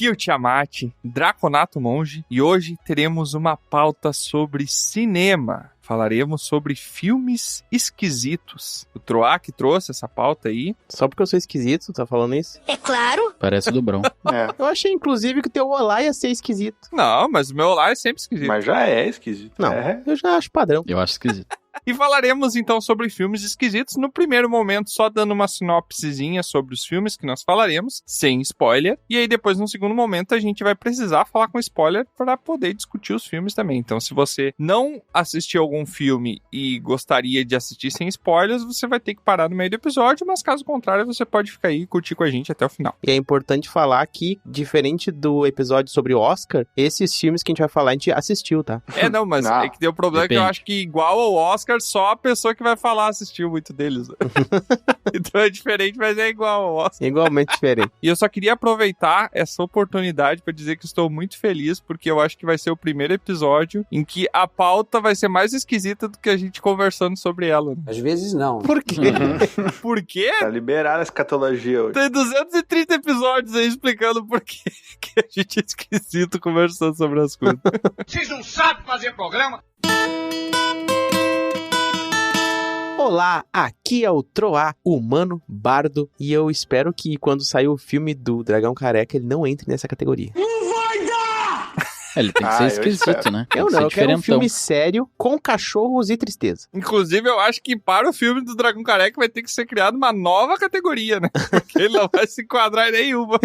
Aqui é o Tiamat, Draconato Monge, e hoje teremos uma pauta sobre cinema. Falaremos sobre filmes esquisitos. O Troá que trouxe essa pauta aí. Só porque eu sou esquisito, tá falando isso? É claro. Parece o Dobrão. Eu achei, inclusive, que o teu olá ia ser esquisito. Não, mas o meu olá é sempre esquisito. Mas já é esquisito. Não, eu já acho padrão. Eu acho esquisito. E falaremos então sobre filmes esquisitos. No primeiro momento, só dando uma sinopsezinha sobre os filmes que nós falaremos, sem spoiler. E aí depois, no segundo momento, a gente vai precisar falar com spoiler para poder discutir os filmes também. Então, se você não assistiu algum filme e gostaria de assistir sem spoilers, você vai ter que parar no meio do episódio, mas caso contrário, você pode ficar aí e curtir com a gente até o final. E é importante falar que, diferente do episódio sobre o Oscar, esses filmes que a gente vai falar, a gente assistiu, tá? Não, mas é que tem um problema. Depende. Que eu acho que igual ao Oscar, só a pessoa que vai falar assistiu muito deles. Então é diferente, mas é igual ao Oscar. Igualmente diferente. E eu só queria aproveitar essa oportunidade para dizer que estou muito feliz, porque eu acho que vai ser o primeiro episódio em que a pauta vai ser mais esquisita do que a gente conversando sobre ela. Às vezes não. Por quê? Por quê? Tá liberada a escatologia hoje. Tem 230 episódios aí explicando por que a gente é esquisito conversando sobre as coisas. Vocês não sabem fazer programa? Olá, aqui é o Troá, humano bardo, e eu espero que quando sair o filme do Dragão Careca, ele não entre nessa categoria. Ele tem que ser esquisito, né? Tem Eu que não, ser eu quero um diferentão. filme sério, com cachorros e tristeza. Inclusive, eu acho que para o filme do Dragão Careca vai ter que ser criada uma nova categoria, né? Porque ele não vai se enquadrar em nenhuma.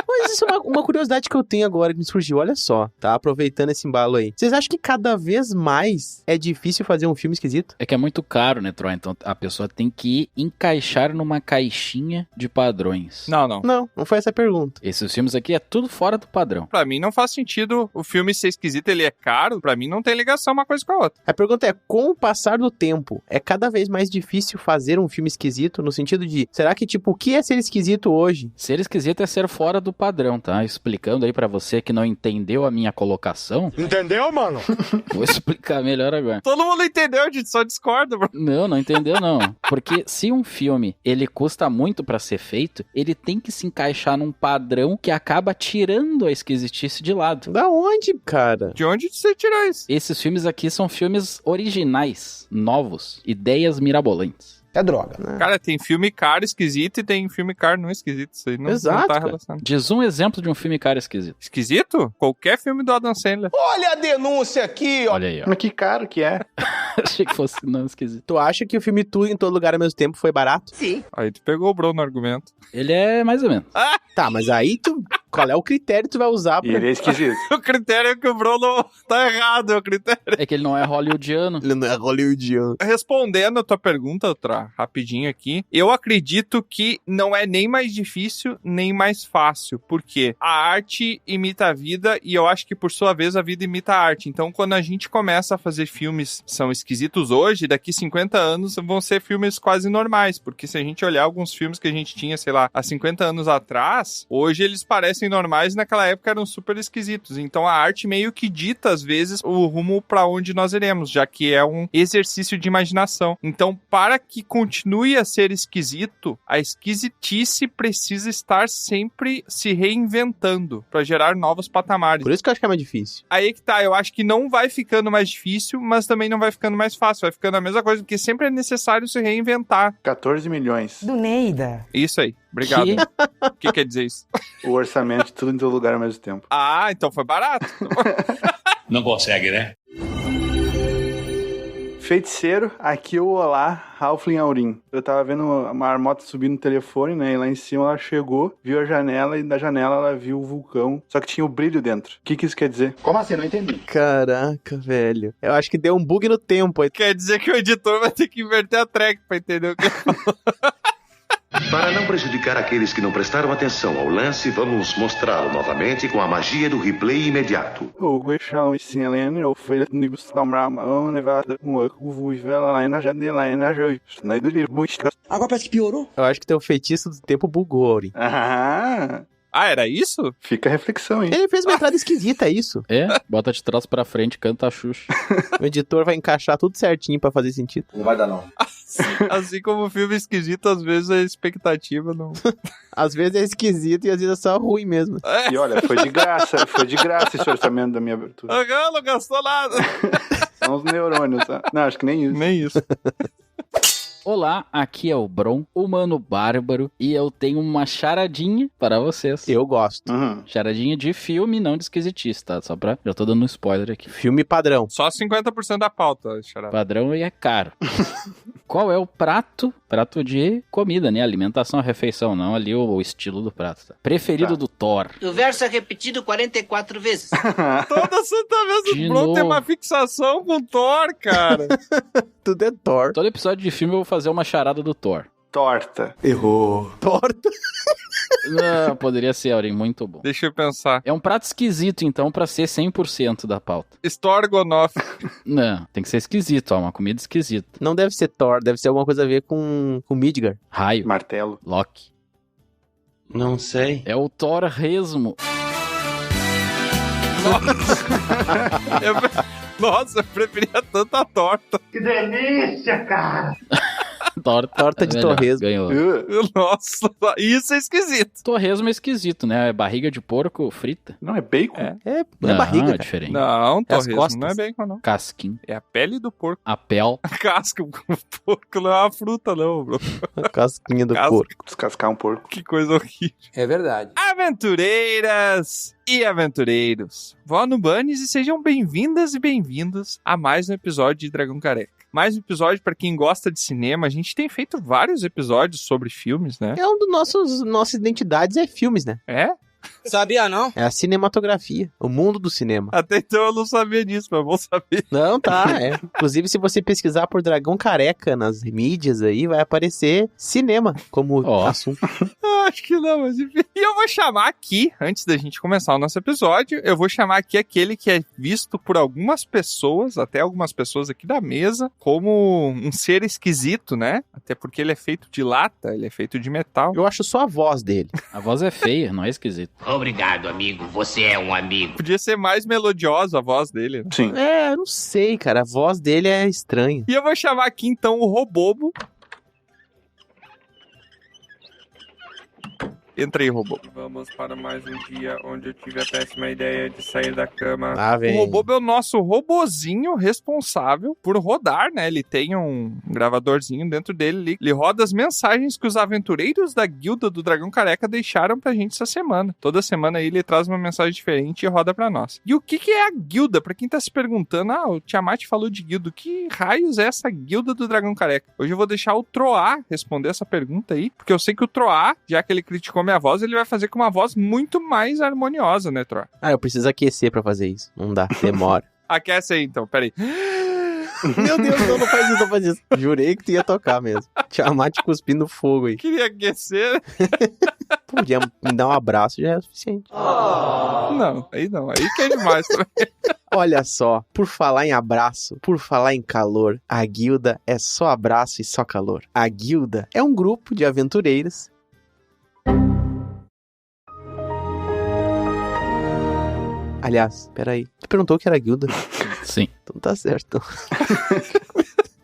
Mas isso é uma curiosidade que eu tenho agora que me surgiu, olha só, tá? Aproveitando esse embalo aí. Vocês acham que cada vez mais é difícil fazer um filme esquisito? É que é muito caro, né, Troy? Então a pessoa tem que encaixar numa caixinha de padrões. Não. Não foi essa a pergunta. Esses filmes aqui é tudo fora do padrão. Pra mim não faz sentido o filme ser esquisito, ele é caro. Pra mim não tem ligação uma coisa com a outra. A pergunta é, com o passar do tempo, é cada vez mais difícil fazer um filme esquisito no sentido de, será que, tipo, o que é ser esquisito hoje? Ser esquisito é ser fora do padrão, tá? Explicando aí pra você que não entendeu a minha colocação. Entendeu, mano? Vou explicar melhor agora. Todo mundo entendeu, a gente só discorda, bro. Não entendeu não. Porque se um filme, ele custa muito pra ser feito, ele tem que se encaixar num padrão que acaba tirando a esquisitice de lado. Da onde, cara? De onde você tirou isso? Esses filmes aqui são filmes originais, novos, ideias mirabolantes. É droga. Cara, tem filme caro esquisito e tem filme caro não esquisito. Isso aí não, Exato, não tá cara. relacionado. Diz um exemplo de um filme cara esquisito. Esquisito? Qualquer filme do Adam Sandler. Olha a denúncia aqui, ó. Olha aí, ó. Mas que caro que é. Achei que fosse não esquisito. Tu acha que o filme Tudo em Todo Lugar ao Mesmo Tempo foi barato? Sim. Aí tu pegou o Bruno no argumento. Ele é mais ou menos. Tá, mas aí qual é o critério que tu vai usar E pra... ele é esquisito. O critério é que o Bruno tá errado, é o critério. É que ele não é hollywoodiano. Ele não é hollywoodiano. Respondendo a tua pergunta, outra rapidinho aqui, eu acredito que não é nem mais difícil, nem mais fácil, porque a arte imita a vida e eu acho que, por sua vez, a vida imita a arte. Então, quando a gente começa a fazer filmes que são esquisitos hoje, daqui 50 anos vão ser filmes quase normais, porque se a gente olhar alguns filmes que a gente tinha, sei lá, há 50 anos atrás, hoje eles parecem normais e naquela época eram super esquisitos. Então, a arte meio que dita, às vezes, o rumo para onde nós iremos, já que é um exercício de imaginação. Então, para que continue a ser esquisito, a esquisitice precisa estar sempre se reinventando para gerar novos patamares. Por isso que eu acho que é mais difícil. Aí que tá, eu acho que não vai ficando mais difícil, mas também não vai ficando mais fácil, vai ficando a mesma coisa, porque sempre é necessário se reinventar. 14 milhões. Do Neida. Isso aí, obrigado. O que quer dizer isso? O orçamento de tudo em todo lugar ao mesmo tempo. Ah, então foi barato. Não consegue, né? Feiticeiro, aqui o Olá, Halfling Aurim. Eu tava vendo uma marmota subir no telefone, né? E lá em cima ela chegou, viu a janela e da janela ela viu o vulcão. Só que tinha o brilho dentro. O que isso quer dizer? Como assim? Não entendi. Caraca, velho. Eu acho que deu um bug no tempo aí. Quer dizer que o editor vai ter que inverter a track pra entender o que ele falou. Para não prejudicar aqueles que não prestaram atenção ao lance, vamos mostrá-lo novamente com a magia do replay imediato. O Guixão e Silene, o filho do Gustavo Ramão, levado com o Vuivela lá na janela e na joia. Agora Agora parece que piorou. Eu acho que teu feitiço do tempo bugou, Aurim. Ah, Ah, era isso? Fica a reflexão, hein? Ele fez uma entrada esquisita, é isso. É, bota de trás pra frente, canta a Xuxa. O editor vai encaixar tudo certinho pra fazer sentido. Não vai dar, não. Assim como o filme esquisito, às vezes a expectativa não... Às vezes é esquisito e às vezes é só ruim mesmo. E olha, foi de graça esse orçamento da minha abertura. Não gastou nada. São os neurônios, tá? Não, acho que nem isso. Nem isso. Olá, aqui é o Bron, humano bárbaro, e eu tenho uma charadinha para vocês. Eu gosto. Uhum. Charadinha de filme, não de esquisitice, tá? Só pra... Já tô dando um spoiler aqui. Filme padrão. Só 50% da pauta, Charada. Padrão e é caro. Qual é o prato de comida, né? Alimentação, refeição, não ali o estilo do prato. Tá? Preferido do Thor. O verso é repetido 44 vezes. Toda santa vez De o Bruno tem novo. uma fixação com Thor, cara. Tudo é Thor. Todo episódio de filme eu vou fazer uma charada do Thor. Torta. Errou. Torta. Não, poderia ser, Aurim, muito bom. Deixa eu pensar. É um prato esquisito, então, pra ser 100% da pauta. Storgonoff. Não, tem que ser esquisito, ó, uma comida esquisita. Não deve ser Thor, deve ser alguma coisa a ver com Midgard. Raio, Martelo. Loki. Não sei. É o Thor-resmo. Nossa, eu preferia tanta torta. Que delícia, cara! Torta de Melhor, torresmo. Ganhou. Nossa, isso é esquisito. Torresmo é esquisito, né? É barriga de porco frita. Não, é bacon? É. Não é barriga, é cara. diferente. Não, É as torresmo costas. não é bacon, não. Casquinho. É a pele do porco. A pel. A casca, o porco não é uma fruta, não, bro. A casquinha do Casca. porco. Descascar um porco. Que coisa horrível. É verdade. Aventureiras e aventureiros, vó no Bunnies e sejam bem-vindas e bem-vindos a mais um episódio de Dragão Careca. Mais um episódio pra quem gosta de cinema. A gente tem feito vários episódios sobre filmes, né? É um dos nossas identidades, é filmes, né? É? Sabia, não? É a cinematografia, o mundo do cinema. Até então eu não sabia disso, mas vou saber. Não, tá, é. Inclusive, se você pesquisar por Dragão Careca nas mídias aí, vai aparecer cinema como Ó. assunto. Acho que não, mas enfim. E eu vou chamar aqui, antes da gente começar o nosso episódio, eu vou chamar aqui aquele que é visto por algumas pessoas, até algumas pessoas aqui da mesa, como um ser esquisito, né? Até porque ele é feito de lata, ele é feito de metal. Eu acho só a voz dele. A voz é feia, não é esquisito. Obrigado, amigo. Você é um amigo. Podia ser mais melodiosa a voz dele, né? Sim. É, eu não sei, cara. A voz dele é estranha. E eu vou chamar aqui então o Robobo. Entra aí, Robô. Vamos para mais um dia onde eu tive a péssima ideia de sair da cama. Ah, O velho. Robobo é o nosso robozinho responsável por rodar, né? Ele tem um gravadorzinho dentro dele ali. Ele roda as mensagens que os aventureiros da Guilda do Dragão Careca deixaram pra gente essa semana. Toda semana aí ele traz uma mensagem diferente e roda pra nós. E o que é a Guilda? Pra quem tá se perguntando, o Tiamat falou de Guilda. Que raios é essa Guilda do Dragão Careca? Hoje eu vou deixar o Troá responder essa pergunta aí, porque eu sei que o Troá, já que ele criticou minha voz, ele vai fazer com uma voz muito mais harmoniosa, né, Troá? Ah, eu preciso aquecer pra fazer isso. Não dá, demora. Aquece aí então, peraí. Meu Deus, não faz isso, não faz isso. Jurei que tu ia tocar mesmo. Tiamat cuspindo fogo aí. Queria aquecer. Podia me dar um abraço, já é o suficiente. Não, aí que é demais também. Olha só, por falar em abraço, por falar em calor, a Guilda é só abraço e só calor. A Guilda é um grupo de aventureiros. Aliás, peraí. Tu perguntou o que era a Guilda? Sim. Então tá certo.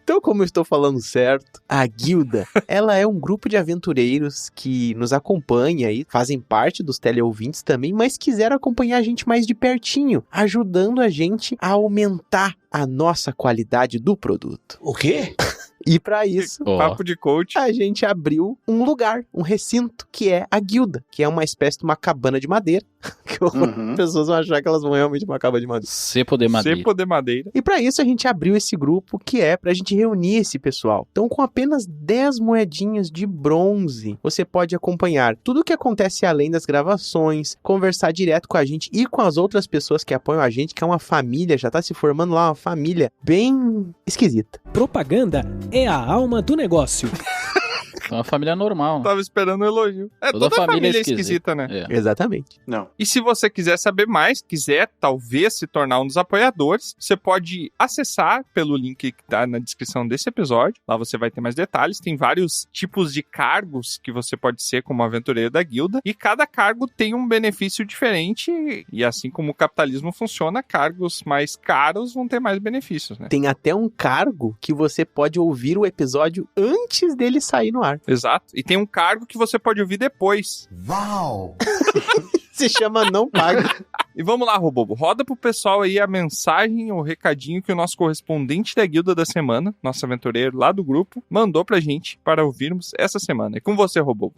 Então, como eu estou falando certo, a Guilda, ela é um grupo de aventureiros que nos acompanha aí, fazem parte dos teleouvintes também, mas quiseram acompanhar a gente mais de pertinho, ajudando a gente a aumentar a nossa qualidade do produto. O quê? E para isso, Ó. Papo de coach. a gente abriu um lugar, um recinto, que é a Guilda, que é uma espécie de uma cabana de madeira. Que Uhum. as pessoas vão achar que elas vão realmente uma cabana de madeira. Cepo de madeira. Cepo de madeira. E para isso a gente abriu esse grupo que é pra gente reunir esse pessoal. Então com apenas 10 moedinhas de bronze, você pode acompanhar tudo o que acontece além das gravações, conversar direto com a gente e com as outras pessoas que apoiam a gente, que é uma família, já tá se formando lá uma família bem esquisita. Propaganda é a alma do negócio. Então é uma família normal. Tava esperando um elogio. Toda família é esquisita, né? É. Exatamente. Não. E se você quiser saber mais, quiser talvez se tornar um dos apoiadores, você pode acessar pelo link que tá na descrição desse episódio. Lá você vai ter mais detalhes. Tem vários tipos de cargos que você pode ser como aventureiro da guilda. E cada cargo tem um benefício diferente. E assim como o capitalismo funciona, cargos mais caros vão ter mais benefícios, né? Tem até um cargo que você pode ouvir o episódio antes dele sair no ar. Exato. E tem um cargo que você pode ouvir depois. Uau! Se chama Não Paga. E vamos lá, Robobo. Roda pro pessoal aí a mensagem, o recadinho que o nosso correspondente da guilda da semana, nosso aventureiro lá do grupo, mandou pra gente para ouvirmos essa semana. É com você, Robobo.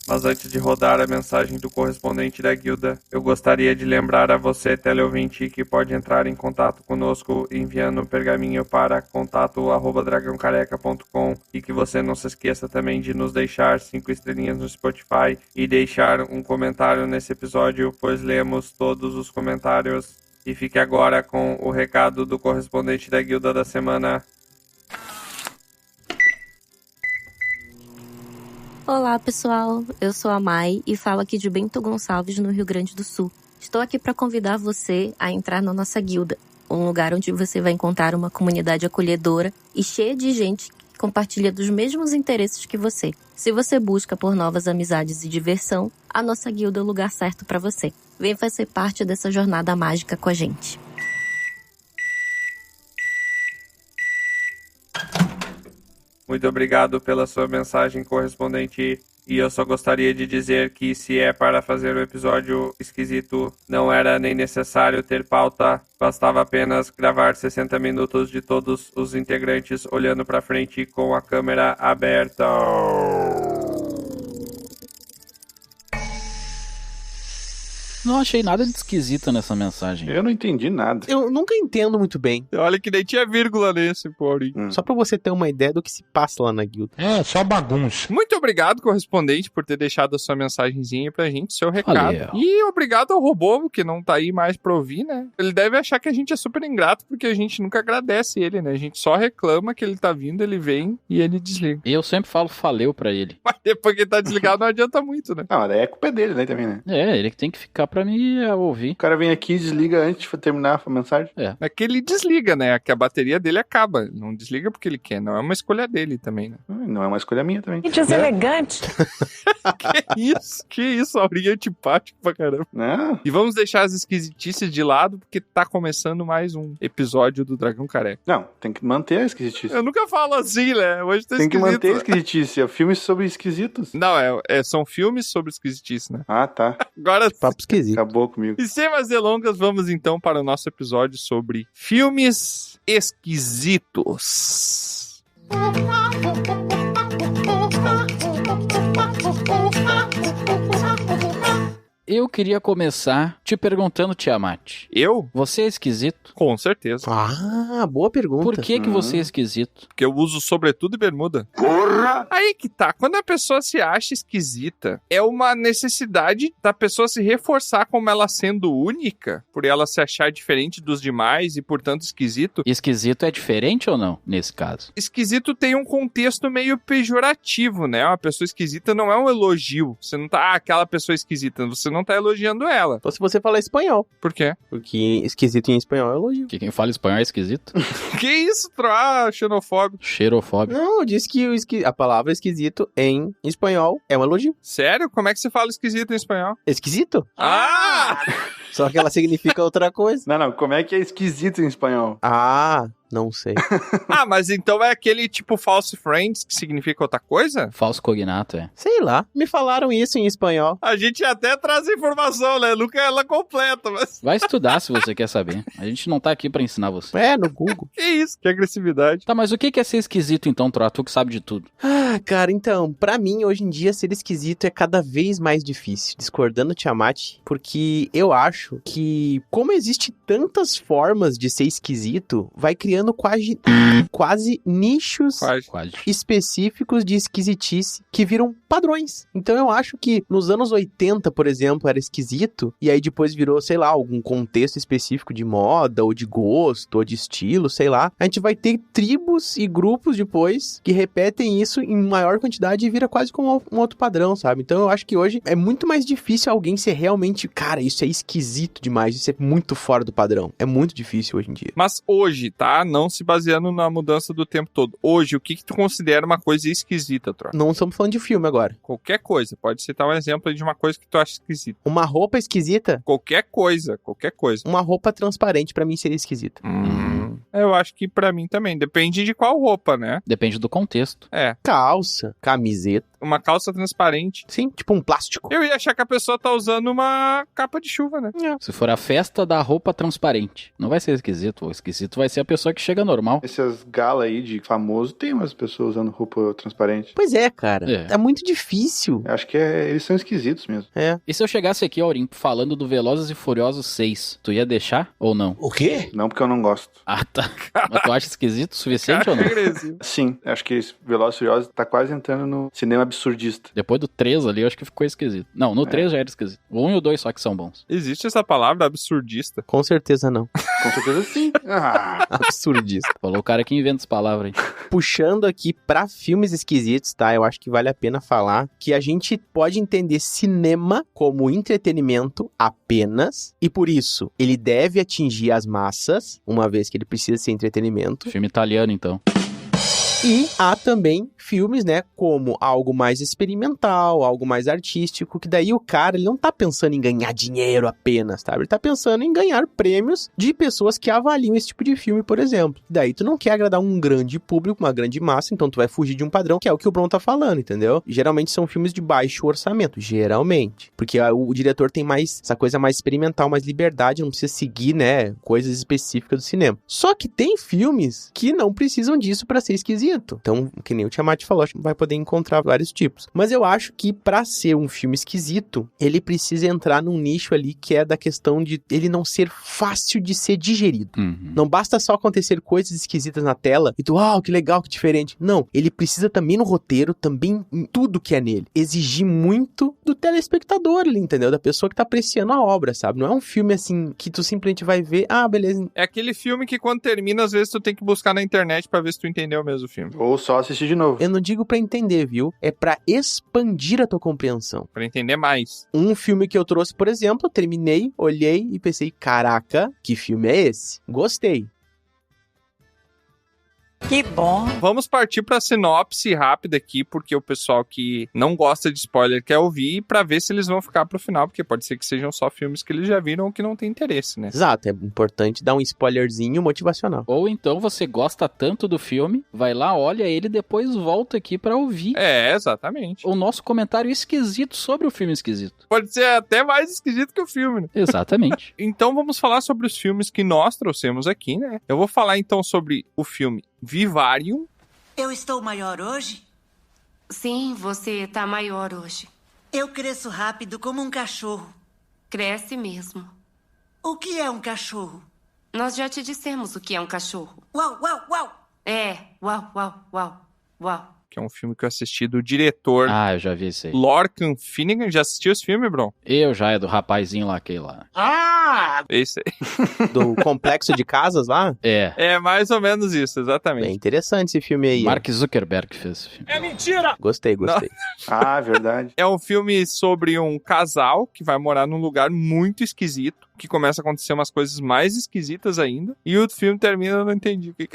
Mas antes de rodar a mensagem do correspondente da guilda, eu gostaria de lembrar a você, teleouvinte, que pode entrar em contato conosco enviando um pergaminho para contato@dragãocareca.com e que você não se esqueça também de nos deixar 5 estrelinhas no Spotify e deixar um comentário nesse episódio, pois lemos todos os comentários. E fique agora com o recado do correspondente da guilda da semana. Olá pessoal, eu sou a Mai e falo aqui de Bento Gonçalves, no Rio Grande do Sul. Estou aqui para convidar você a entrar na nossa guilda, um lugar onde você vai encontrar uma comunidade acolhedora e cheia de gente que compartilha dos mesmos interesses que você. Se você busca por novas amizades e diversão, a nossa guilda é o lugar certo para você. Vem fazer parte dessa jornada mágica com a gente. Muito obrigado pela sua mensagem, correspondente. E eu só gostaria de dizer que se é para fazer um episódio esquisito, não era nem necessário ter pauta. Bastava apenas gravar 60 minutos de todos os integrantes olhando pra frente com a câmera aberta. Não achei nada de esquisito nessa mensagem. Eu não entendi nada. Eu nunca entendo muito bem. Olha que nem tinha vírgula nesse, porém. Só pra você ter uma ideia do que se passa lá na guilda. É, só bagunça. Muito obrigado, correspondente, por ter deixado a sua mensagenzinha pra gente, seu recado. Valeu. E obrigado ao Robobo, que não tá aí mais pra ouvir, né? Ele deve achar que a gente é super ingrato, porque a gente nunca agradece ele, né? A gente só reclama que ele tá vindo, ele vem e ele desliga. Eu sempre falo faleu pra ele. Mas depois que ele tá desligado, não adianta muito, né? Não, daí é culpa dele, né, também, né? É, ele que tem que ficar pra me ouvir. O cara vem aqui e desliga antes de terminar a mensagem. É que ele desliga, né? Que a bateria dele acaba. Ele não desliga porque ele quer, não é uma escolha dele também, né? Não é uma escolha minha também. Que deselegante. Que isso, Aurinha antipático pra caramba. Não. E vamos deixar as esquisitices de lado, porque tá começando mais um episódio do Dragão Careca. Não, tem que manter a esquisitice. Eu nunca falo assim, né? Hoje tá Tem que esquisito. manter a esquisitice. É filmes sobre esquisitos. Não, são filmes sobre esquisitice, né? Ah, tá. Agora, Papo esquisito. Acabou comigo. e sem mais delongas, vamos então para o nosso episódio sobre filmes esquisitos. Eu queria começar te perguntando, Tiamat. Eu? Você é esquisito? Com certeza. Ah, boa pergunta. Por que você é esquisito? Porque eu uso sobretudo e bermuda. Porra! Aí que tá, quando a pessoa se acha esquisita, é uma necessidade da pessoa se reforçar como ela sendo única, por ela se achar diferente dos demais e, portanto, esquisito. Esquisito é diferente ou não, nesse caso? Esquisito tem um contexto meio pejorativo, né? Uma pessoa esquisita não é um elogio. Você não tá, aquela pessoa esquisita, você não tá elogiando ela. Ou se você falar espanhol. Por quê? Porque esquisito em espanhol é elogio. Que quem fala espanhol é esquisito? Que isso, xenofóbico? Cheirofóbico. Não, eu disse que a palavra esquisito em espanhol é um elogio. Sério? Como é que se fala esquisito em espanhol? Esquisito? Ah! Só que ela significa outra coisa. Não, como é que é esquisito em espanhol? Ah, não sei. Ah, mas então é aquele tipo false friends que significa outra coisa? Falso cognato, é. Sei lá. Me falaram isso em espanhol. A gente até traz a informação, né? Nunca ela completa, mas... Vai estudar se você quer saber. A gente não tá aqui pra ensinar você. É, no Google. Que isso? Que agressividade. Tá, mas o que é ser esquisito então, Troá? Tu que sabe de tudo. Ah, cara, então, pra mim, hoje em dia, ser esquisito é cada vez mais difícil. Discordando, Tiamat, porque eu acho que, como existe tantas formas de ser esquisito, vai criando criando quase nichos Quase. específicos de esquisitice que viram padrões. Então eu acho que nos anos 80, por exemplo, era esquisito, e aí depois virou, sei lá, algum contexto específico de moda, ou de gosto, ou de estilo, sei lá. A gente vai ter tribos e grupos depois que repetem isso em maior quantidade e vira quase como um outro padrão, sabe? Então eu acho que hoje é muito mais difícil alguém ser realmente, cara, isso é esquisito demais, isso é muito fora do padrão. É muito difícil hoje em dia. Mas hoje, tá? Não se baseando na mudança do tempo todo. Hoje, o que tu considera uma coisa esquisita, Tro? Não estamos falando de filme agora. Qualquer coisa. Pode citar um exemplo aí de uma coisa que tu acha esquisita. Uma roupa esquisita? Qualquer coisa. Uma roupa transparente pra mim seria esquisita. Eu acho que pra mim também. Depende de qual roupa, né? Depende do contexto. É. Calça, camiseta. Uma calça transparente. Sim, tipo um plástico. Eu ia achar que a pessoa tá usando uma capa de chuva, né? Se for a festa da roupa transparente, não vai ser esquisito. O esquisito vai ser a pessoa que chega normal. Essas galas aí de famoso, tem umas pessoas usando roupa transparente. Pois é, cara. É muito difícil. Eu acho que eles são esquisitos mesmo. É. E se eu chegasse aqui, Aurim, falando do Velozes e Furiosos 6, tu ia deixar ou não? O quê? Não, porque eu não gosto. Ah, tá. Mas tu acha esquisito o suficiente ou não? Sim, acho que Velozes e Furiosos tá quase entrando no cinema absurdista. Depois do 3 ali, eu acho que ficou esquisito. Não, no 3 já era esquisito. O 1 e o 2 só que são bons. Existe essa palavra absurdista? Com certeza não. Com certeza sim. Absurdista. Falou o cara que inventa as palavras aí. Puxando aqui pra filmes esquisitos, tá? Eu acho que vale a pena falar que a gente pode entender cinema como entretenimento apenas, e por isso ele deve atingir as massas, uma vez que ele precisa ser entretenimento. Filme italiano, então. E há também filmes, né, como algo mais experimental, algo mais artístico, que daí o cara, ele não tá pensando em ganhar dinheiro apenas, tá? Ele tá pensando em ganhar prêmios de pessoas que avaliam esse tipo de filme, por exemplo. Daí tu não quer agradar um grande público, uma grande massa, então tu vai fugir de um padrão, que é o que o Bron tá falando, entendeu? Geralmente são filmes de baixo orçamento, geralmente. Porque o diretor tem mais, essa coisa mais experimental, mais liberdade, não precisa seguir, né, coisas específicas do cinema. Só que tem filmes que não precisam disso pra ser esquisito. Então, que nem o Tiamat falou, acho que vai poder encontrar vários tipos. Mas eu acho que pra ser um filme esquisito, ele precisa entrar num nicho ali que é da questão de ele não ser fácil de ser digerido. Não basta só acontecer coisas esquisitas na tela e tu, que legal, que diferente. Não, ele precisa também no roteiro, também em tudo que é nele. Exigir muito do telespectador ali, entendeu? Da pessoa que tá apreciando a obra, sabe? Não é um filme assim que tu simplesmente vai ver, beleza. É aquele filme que quando termina, às vezes tu tem que buscar na internet pra ver se tu entendeu mesmo o filme. Ou só assistir de novo. Eu não digo pra entender, viu? É pra expandir a tua compreensão. Pra entender mais. Um filme que eu trouxe, por exemplo, eu terminei, olhei e pensei, caraca, que filme é esse? Gostei. Que bom. Vamos partir pra sinopse rápida aqui, porque o pessoal que não gosta de spoiler quer ouvir, pra ver se eles vão ficar pro final, porque pode ser que sejam só filmes que eles já viram ou que não tem interesse, né? Exato, é importante dar um spoilerzinho motivacional. Ou então você gosta tanto do filme, vai lá, olha ele e depois volta aqui pra ouvir. É, exatamente. O nosso comentário esquisito sobre o filme esquisito. Pode ser até mais esquisito que o filme, né? Exatamente. Então vamos falar sobre os filmes que nós trouxemos aqui, né? Eu vou falar então sobre o filme Vivarium. Eu estou maior hoje? Sim, você tá maior hoje. Eu cresço rápido como um cachorro. Cresce mesmo. O que é um cachorro? Nós já te dissemos o que é um cachorro. Uau, uau, uau! Uau. Que é um filme que eu assisti do diretor... eu já vi esse aí. Lorcan Finnegan. Já assistiu esse filme, Bron? Eu já, é do rapazinho lá, aquele lá. Esse aí. Do Complexo de Casas lá? É. É mais ou menos isso, exatamente. Bem interessante esse filme aí. Mark Zuckerberg fez esse filme. É mentira! Gostei. Verdade. É um filme sobre um casal que vai morar num lugar muito esquisito, que começa a acontecer umas coisas mais esquisitas ainda, e o filme termina, eu não entendi o que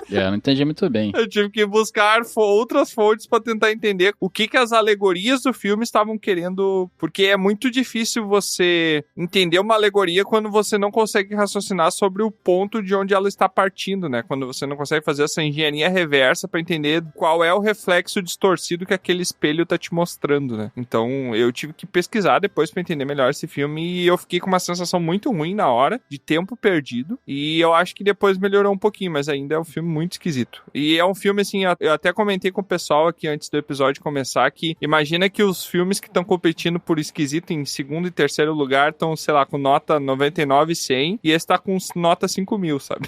Eu não entendi muito bem. Eu tive que buscar outras fontes pra tentar entender o que as alegorias do filme estavam querendo, porque é muito difícil você entender uma alegoria quando você não consegue raciocinar sobre o ponto de onde ela está partindo, né? Quando você não consegue fazer essa engenharia reversa pra entender qual é o reflexo distorcido que aquele espelho tá te mostrando, né? Então eu tive que pesquisar depois pra entender melhor esse filme, e eu fiquei fiquei com uma sensação muito ruim na hora, de tempo perdido, e eu acho que depois melhorou um pouquinho, mas ainda é um filme muito esquisito. E é um filme, assim, eu até comentei com o pessoal aqui antes do episódio começar, que imagina que os filmes que estão competindo por esquisito em segundo e terceiro lugar estão, sei lá, com nota 99 e 100, e esse tá com nota 5.000, sabe?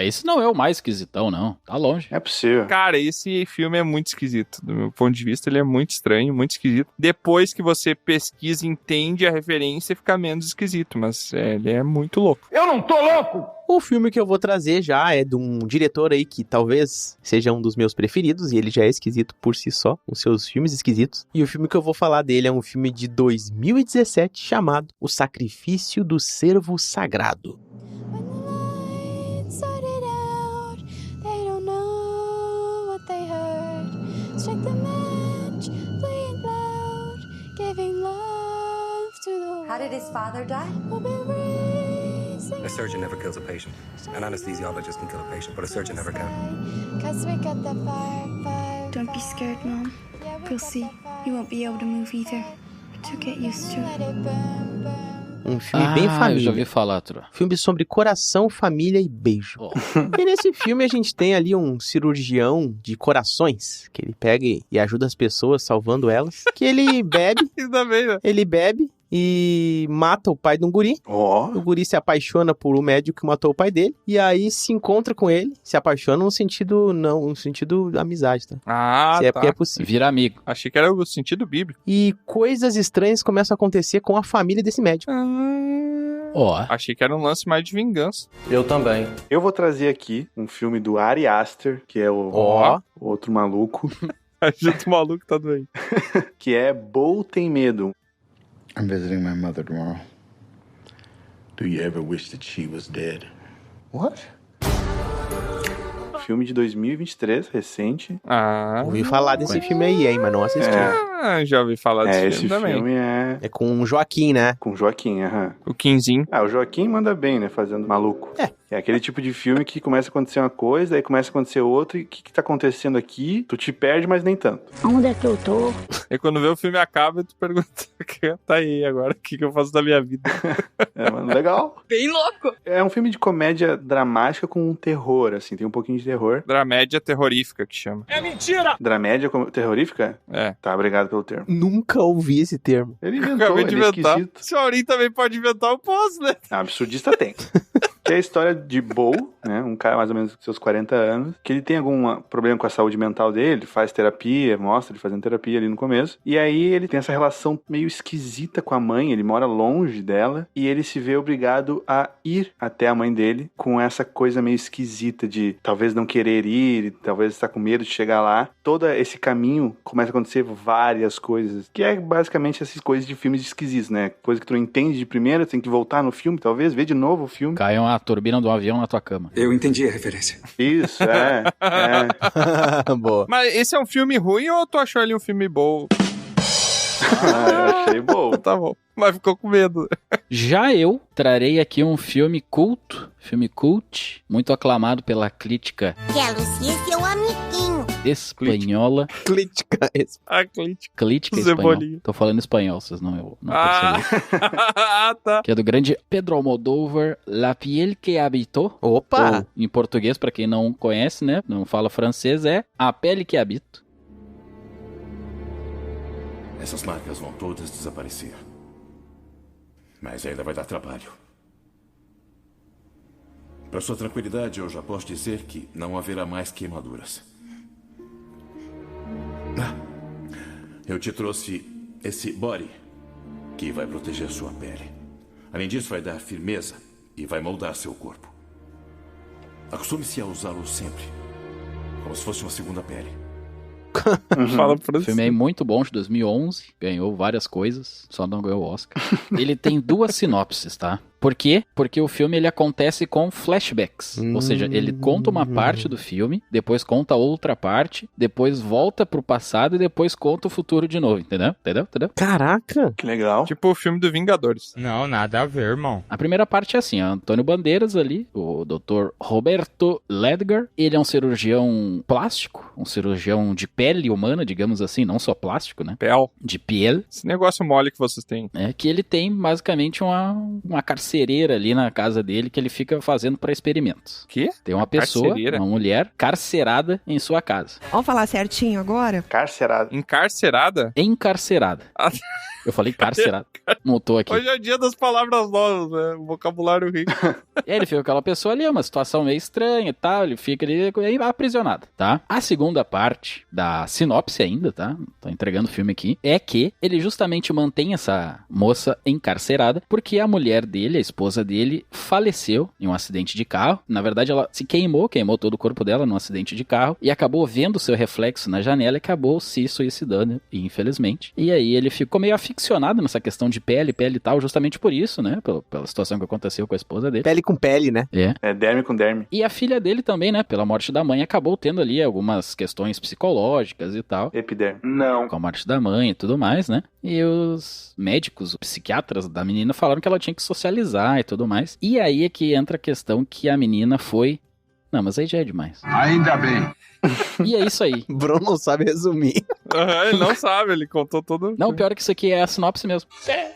Esse não é o mais esquisitão, não. Tá longe. É possível. Cara, esse filme é muito esquisito. Do meu ponto de vista, ele é muito estranho, muito esquisito. Depois que você pesquisa, entende a referência, fica menos esquisito, mas ele é muito louco. Eu não tô louco! O filme que eu vou trazer já é de um diretor aí que talvez seja um dos meus preferidos, e ele já é esquisito por si só, com seus filmes esquisitos. E o filme que eu vou falar dele é um filme de 2017 chamado O Sacrifício do Cervo Sagrado. How did his father die? A surgeon never kills a patient. An anesthesiologist can kill a patient, but a surgeon never can. Don't be scared, Mom. You'll see. You won't be able to move either. So get used to it. Um filme bem família. Eu já ouvi falar, Tro. Filme sobre coração, família e beijo. E nesse filme a gente tem ali um cirurgião de corações, que ele pega e ajuda as pessoas, salvando elas, que ele bebe. Ainda bem, né? Ele bebe e mata o pai de um guri. O guri se apaixona por um médico que matou o pai dele, e aí se encontra com ele, se apaixona no sentido amizade, tá? Ah, se é porque é possível. Vira amigo. Achei que era o sentido bíblico. E coisas estranhas começam a acontecer com a família desse médico. Achei que era um lance mais de vingança. Eu também. Eu vou trazer aqui um filme do Ari Aster, que é o outro maluco. Ajuda o maluco tá doente. Que é Bo Tem Medo. I'm visiting my mother tomorrow. Do you ever wish that she was dead? What? Filme de 2023, recente. Ouvi falar desse filme aí, hein, mas não assisti. Já ouvi falar desse esse filme também. Filme é com o Joaquim, né? Com o Joaquim, aham. O Quinzinho. O Joaquim manda bem, né, fazendo maluco. É aquele tipo de filme que começa a acontecer uma coisa, aí começa a acontecer outra, e o que tá acontecendo aqui? Tu te perde, mas nem tanto. Onde é que eu tô? E quando vê o filme acaba, tu pergunta, tá aí agora, o que eu faço da minha vida? Mano, legal. Bem louco. É um filme de comédia dramática com um terror, assim, tem um pouquinho de terror. Dramédia terrorífica, que chama. É mentira! Dramédia terrorífica? É. Tá, obrigado pelo termo. Nunca ouvi esse termo. Ele inventou, Acabei de inventar. esquisito. Se o Aurim também pode inventar, eu posso, né? Absurdista tem. Que é a história de Bo, né? Um cara mais ou menos com seus 40 anos, que ele tem algum problema com a saúde mental dele, faz terapia, mostra ele fazendo terapia ali no começo. E aí ele tem essa relação meio esquisita com a mãe, ele mora longe dela, e ele se vê obrigado a ir até a mãe dele com essa coisa meio esquisita de talvez não querer ir, talvez estar com medo de chegar lá. Todo esse caminho começa a acontecer várias coisas, que é basicamente essas coisas de filmes esquisitos, né? Coisa que tu não entende de primeira, tem que voltar no filme, talvez, ver de novo o filme. Caiu uma turbina do avião na tua cama. Eu entendi a referência. Isso, Boa. Mas esse é um filme ruim ou tu achou ele um filme bom? Eu achei bom. Tá bom. Mas ficou com medo. Já eu trarei aqui um filme cult, muito aclamado pela crítica Quero ser seu amiguinho. espanhola. Crítica espanhola. Tô falando espanhol, vocês não perceberam. Tá. Que é do grande Pedro Almodóvar, La piel que habitó. Opa! Ou, em português, pra quem não conhece, né, não fala francês, é A Pele que Habito. Essas marcas vão todas desaparecer. Mas ainda vai dar trabalho. Para sua tranquilidade, eu já posso dizer que não haverá mais queimaduras. Eu te trouxe esse body, que vai proteger sua pele. Além disso, vai dar firmeza e vai moldar seu corpo. Acostume-se a usá-lo sempre, como se fosse uma segunda pele. Fala pra O filme é muito bom, de 2011, ganhou várias coisas, só não ganhou o Oscar. Ele tem duas sinopses, tá? Por quê? Porque o filme ele acontece com flashbacks. Ou seja, ele conta uma parte do filme, depois conta outra parte, depois volta pro passado e depois conta o futuro de novo, entendeu? Caraca! Que legal. Tipo o filme do Vingadores. Não, nada a ver, irmão. A primeira parte é assim, Antônio Bandeiras ali, o Dr. Roberto Ledgar, ele é um cirurgião plástico, um cirurgião de pele humana, digamos assim, não só plástico, né? Pel. De pele. Esse negócio mole que vocês têm. É que ele tem basicamente uma carcereira ali na casa dele que ele fica fazendo para experimentos. Que? Tem uma pessoa, uma mulher, carcerada em sua casa. Vamos falar certinho agora? Carcerada. Encarcerada? Encarcerada. Eu falei carcerada. Montou aqui. Hoje é o dia das palavras novas, né? O vocabulário rico. E aí ele fica com aquela pessoa ali, é uma situação meio estranha e tal, ele fica ali aprisionado, tá? A segunda parte da sinopse ainda, tá? Tô entregando o filme aqui, é que ele justamente mantém essa moça encarcerada porque a mulher dele, a esposa dele, faleceu em um acidente de carro. Na verdade, ela se queimou todo o corpo dela num acidente de carro e acabou vendo seu reflexo na janela e acabou se suicidando, infelizmente. E aí ele ficou meio aficionado nessa questão de pele e tal, justamente por isso, né? Pela situação que aconteceu com a esposa dele. Pele com pele, né? É derme com derme. E a filha dele também, né? Pela morte da mãe, acabou tendo ali algumas questões psicológicas e tal. Epiderme. Não. Com a morte da mãe e tudo mais, né? E os médicos, os psiquiatras da menina falaram que ela tinha que socializar e tudo mais. E aí é que entra a questão que a menina foi... Não, mas aí já é demais. Ainda bem. E é isso aí. Bruno não sabe resumir. Ele não sabe, ele contou tudo. Não, o pior é que isso aqui é a sinopse mesmo.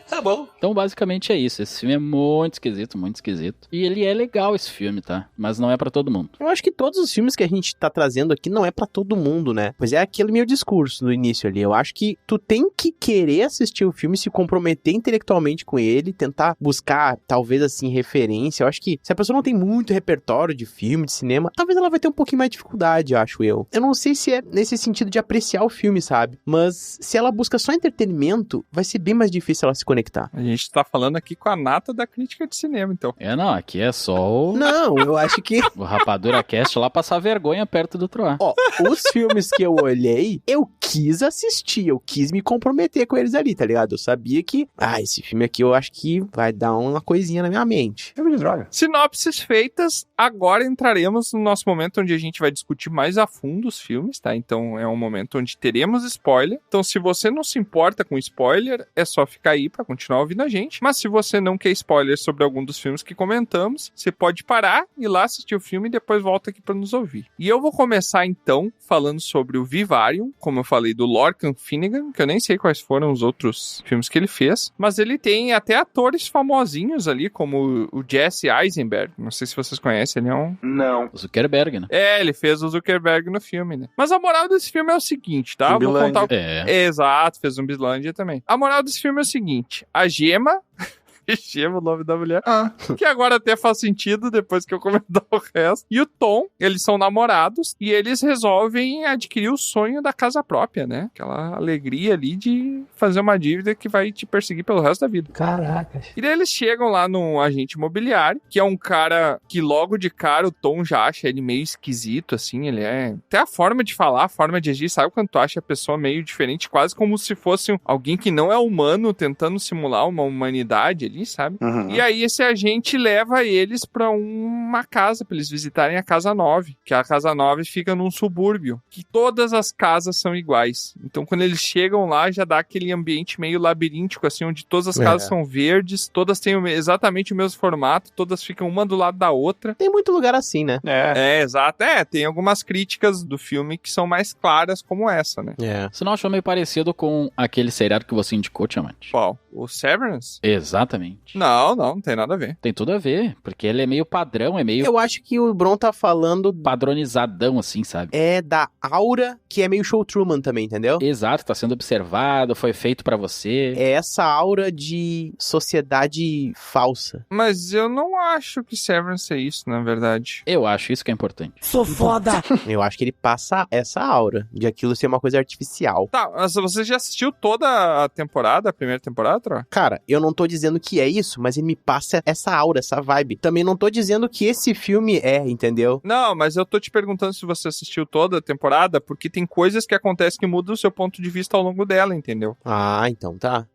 Tá bom. Então, basicamente é isso. Esse filme é muito esquisito, muito esquisito. E ele é legal, esse filme, tá? Mas não é pra todo mundo. Eu acho que todos os filmes que a gente tá trazendo aqui não é pra todo mundo, né? Pois é aquele meu discurso no início ali. Eu acho que tu tem que querer assistir o filme, se comprometer intelectualmente com ele, tentar buscar, talvez assim, referência. Eu acho que se a pessoa não tem muito repertório de filme, de cinema, talvez ela vai ter um pouquinho mais de dificuldade, acho eu. Eu não sei se é nesse sentido de apreciar o filme, sabe? Mas se ela busca só entretenimento, vai ser bem mais difícil ela se conectar. A gente tá falando aqui com a nata da crítica de cinema, então. Não, aqui é só o... Não, eu acho que... o Rapadura Cast lá passar vergonha perto do Troá. Ó, os filmes que eu olhei, eu quis assistir, eu quis me comprometer com eles ali, tá ligado? Eu sabia que, esse filme aqui eu acho que vai dar uma coisinha na minha mente. Filme de droga. Sinopses feitas, agora entraremos no nosso momento onde a gente vai discutir mais a fundo os filmes, tá? Então é um momento onde teremos spoiler. Então se você não se importa com spoiler, é só ficar aí pra continuar ouvindo a gente. Mas se você não quer spoiler sobre algum dos filmes que comentamos, você pode parar, ir lá assistir o filme e depois volta aqui pra nos ouvir. E eu vou começar então falando sobre o Vivarium, como eu falei, do Lorcan Finnegan, que eu nem sei quais foram os outros filmes que ele fez, mas ele tem até atores famosinhos ali, como o Jesse Eisenberg. Não sei se vocês conhecem, ele é um... Não. O Zuckerberg, né? Ele fez o Zuckerberg no filme, né? Mas a moral desse filme é o seguinte, tá? Zumbilândia. Vou contar... Exato, fez Zumbilândia também. A moral desse filme é o seguinte, a Gemma... Gema, o nome da mulher. Que agora até faz sentido depois que eu comentar o resto. E o Tom, eles são namorados e eles resolvem adquirir o sonho da casa própria, né? Aquela alegria ali de fazer uma dívida que vai te perseguir pelo resto da vida. Caraca. E daí eles chegam lá num agente imobiliário, que é um cara que logo de cara o Tom já acha ele meio esquisito, assim, ele é... Até a forma de falar, a forma de agir, sabe quando tu acha a pessoa meio diferente, quase como se fosse alguém que não é humano tentando simular uma humanidade ali, sabe? Uhum. E aí esse agente leva eles pra uma casa, pra eles visitarem a Casa 9, que a Casa 9 fica num subúrbio, que todas as casas são iguais. Então quando eles chegam lá, já dá aquele ambiente meio labiríntico, assim, onde todas as casas são verdes, todas têm exatamente o mesmo formato, todas ficam uma do lado da outra. Tem muito lugar assim, né? Exato. Tem algumas críticas do filme que são mais claras como essa, né? Você não achou meio parecido com aquele seriado que você indicou, Tiamante? Qual? O Severance? Exatamente. Não tem nada a ver. Tem tudo a ver, porque ele é meio padrão, é meio... Eu acho que o Bron tá falando... padronizadão, assim, sabe? É da aura, que é meio Show Truman também, entendeu? Exato, tá sendo observado, foi feito pra você. É essa aura de sociedade falsa. Mas eu não acho que Severance é isso, na verdade. Eu acho isso que é importante. Sou foda! Eu acho que ele passa essa aura, de aquilo ser uma coisa artificial. Tá, mas você já assistiu toda a temporada, a primeira temporada, Tro? Cara, eu não tô dizendo que é isso, mas ele me passa essa aura, essa vibe. Também não tô dizendo que esse filme entendeu? Não, mas eu tô te perguntando se você assistiu toda a temporada, porque tem coisas que acontecem que mudam o seu ponto de vista ao longo dela, entendeu? Então tá.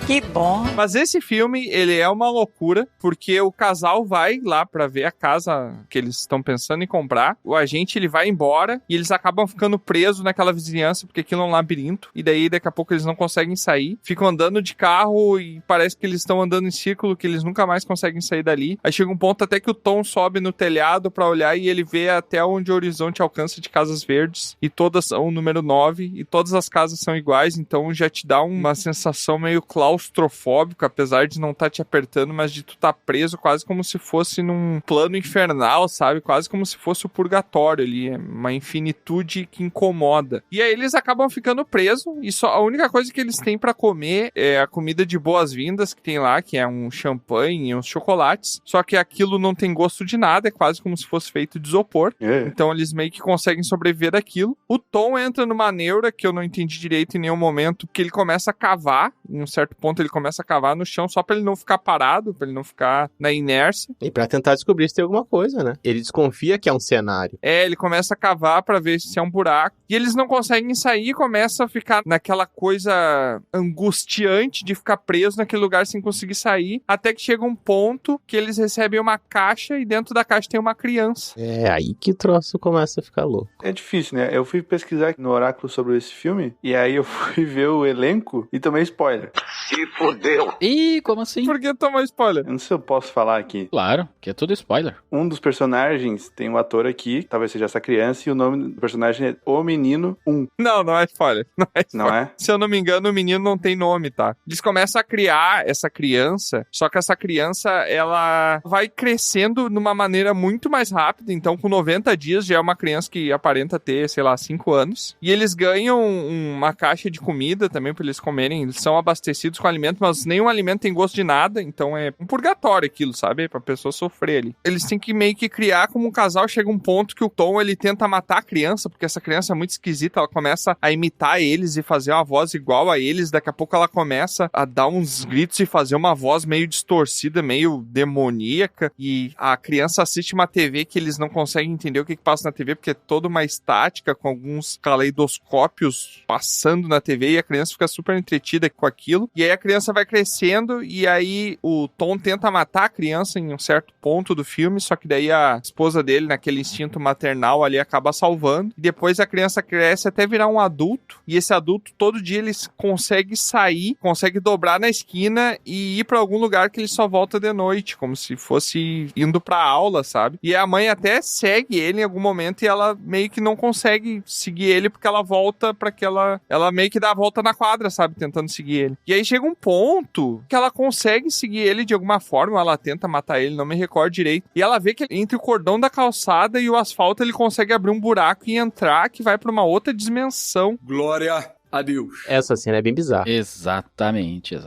Que bom. Mas esse filme, ele é uma loucura, porque o casal vai lá pra ver a casa que eles estão pensando em comprar, o agente, ele vai embora, e eles acabam ficando presos naquela vizinhança, porque aquilo é um labirinto, e daí daqui a pouco eles não conseguem sair, ficam andando de carro, e parece que eles estão andando em círculo, que eles nunca mais conseguem sair dali. Aí chega um ponto até que o Tom sobe no telhado pra olhar, e ele vê até onde o horizonte alcança de casas verdes, e todas são o número 9, e todas as casas são iguais, então já te dá uma sensação meio claustrofóbica, apesar de não estar te apertando, mas de tu estar preso quase como se fosse num plano infernal, sabe? Quase como se fosse o purgatório ali, é uma infinitude que incomoda. E aí eles acabam ficando presos, e só a única coisa que eles têm pra comer é a comida de boas-vindas que tem lá, que é um champanhe e uns chocolates, só que aquilo não tem gosto de nada, é quase como se fosse feito de isopor. Então eles meio que conseguem sobreviver daquilo. O Tom entra numa neura que eu não entendi direito em nenhum momento, que ele começa a cavar, em um certo ponto ele começa a cavar no chão só pra ele não ficar parado, pra ele não ficar na inércia. E pra tentar descobrir se tem alguma coisa, né? Ele desconfia que é um cenário. Ele começa a cavar pra ver se é um buraco, e eles não conseguem sair, começa a ficar naquela coisa angustiante de ficar preso naquele lugar sem conseguir sair, até que chega um ponto que eles recebem uma caixa, e dentro da caixa tem uma criança. É aí que o troço começa a ficar louco. É difícil, né? Eu fui pesquisar no Oráculo sobre esse filme, e aí eu fui ver o elenco e tomei spoiler. Se fodeu. Ih, como assim? Por que tomou spoiler? Eu não sei se eu posso falar aqui. Claro, que é tudo spoiler. Um dos personagens tem um ator aqui, talvez seja essa criança, e o nome do personagem é O Menino 1. Não é spoiler. Não é? Se eu não me engano, o menino não tem nome, tá? Eles começam a criar essa criança, só que essa criança, ela vai crescendo numa maneira muito mais rápida, então com 90 dias já é uma criança que aparenta ter, sei lá, 5 anos. E eles ganham uma caixa de comida também pra eles comerem, eles são abastecidos com alimento, mas nenhum alimento tem gosto de nada, então é um purgatório aquilo, sabe? Pra pessoa sofrer ali. Eles têm que meio que criar como um casal, chega um ponto que o Tom, ele tenta matar a criança, porque essa criança é muito esquisita, ela começa a imitar eles e fazer uma voz igual a eles, daqui a pouco ela começa a dar uns gritos e fazer uma voz meio distorcida, meio demoníaca, e a criança assiste uma TV que eles não conseguem entender o que passa na TV, porque é toda uma estática, com alguns caleidoscópios passando na TV, e a criança fica super entretida com aquilo, e aí a criança vai crescendo, e aí o Tom tenta matar a criança em um certo ponto do filme, só que daí a esposa dele, naquele instinto maternal ali, acaba salvando, e depois a criança cresce até virar um adulto, e esse adulto, todo dia ele consegue sair, consegue dobrar na esquina e ir pra algum lugar que ele só volta de noite, como se fosse indo pra aula, sabe? E a mãe até segue ele em algum momento, e ela meio que não consegue seguir ele, porque ela volta pra aquela... Ela meio que dá a volta na quadra, sabe? Tentando seguir ele. E aí chega um ponto que ela consegue seguir ele de alguma forma, ela tenta matar ele, não me recordo direito, e ela vê que entre o cordão da calçada e o asfalto ele consegue abrir um buraco e entrar, que vai pra uma outra dimensão. Glória a Deus. Essa cena é bem bizarra. Exatamente.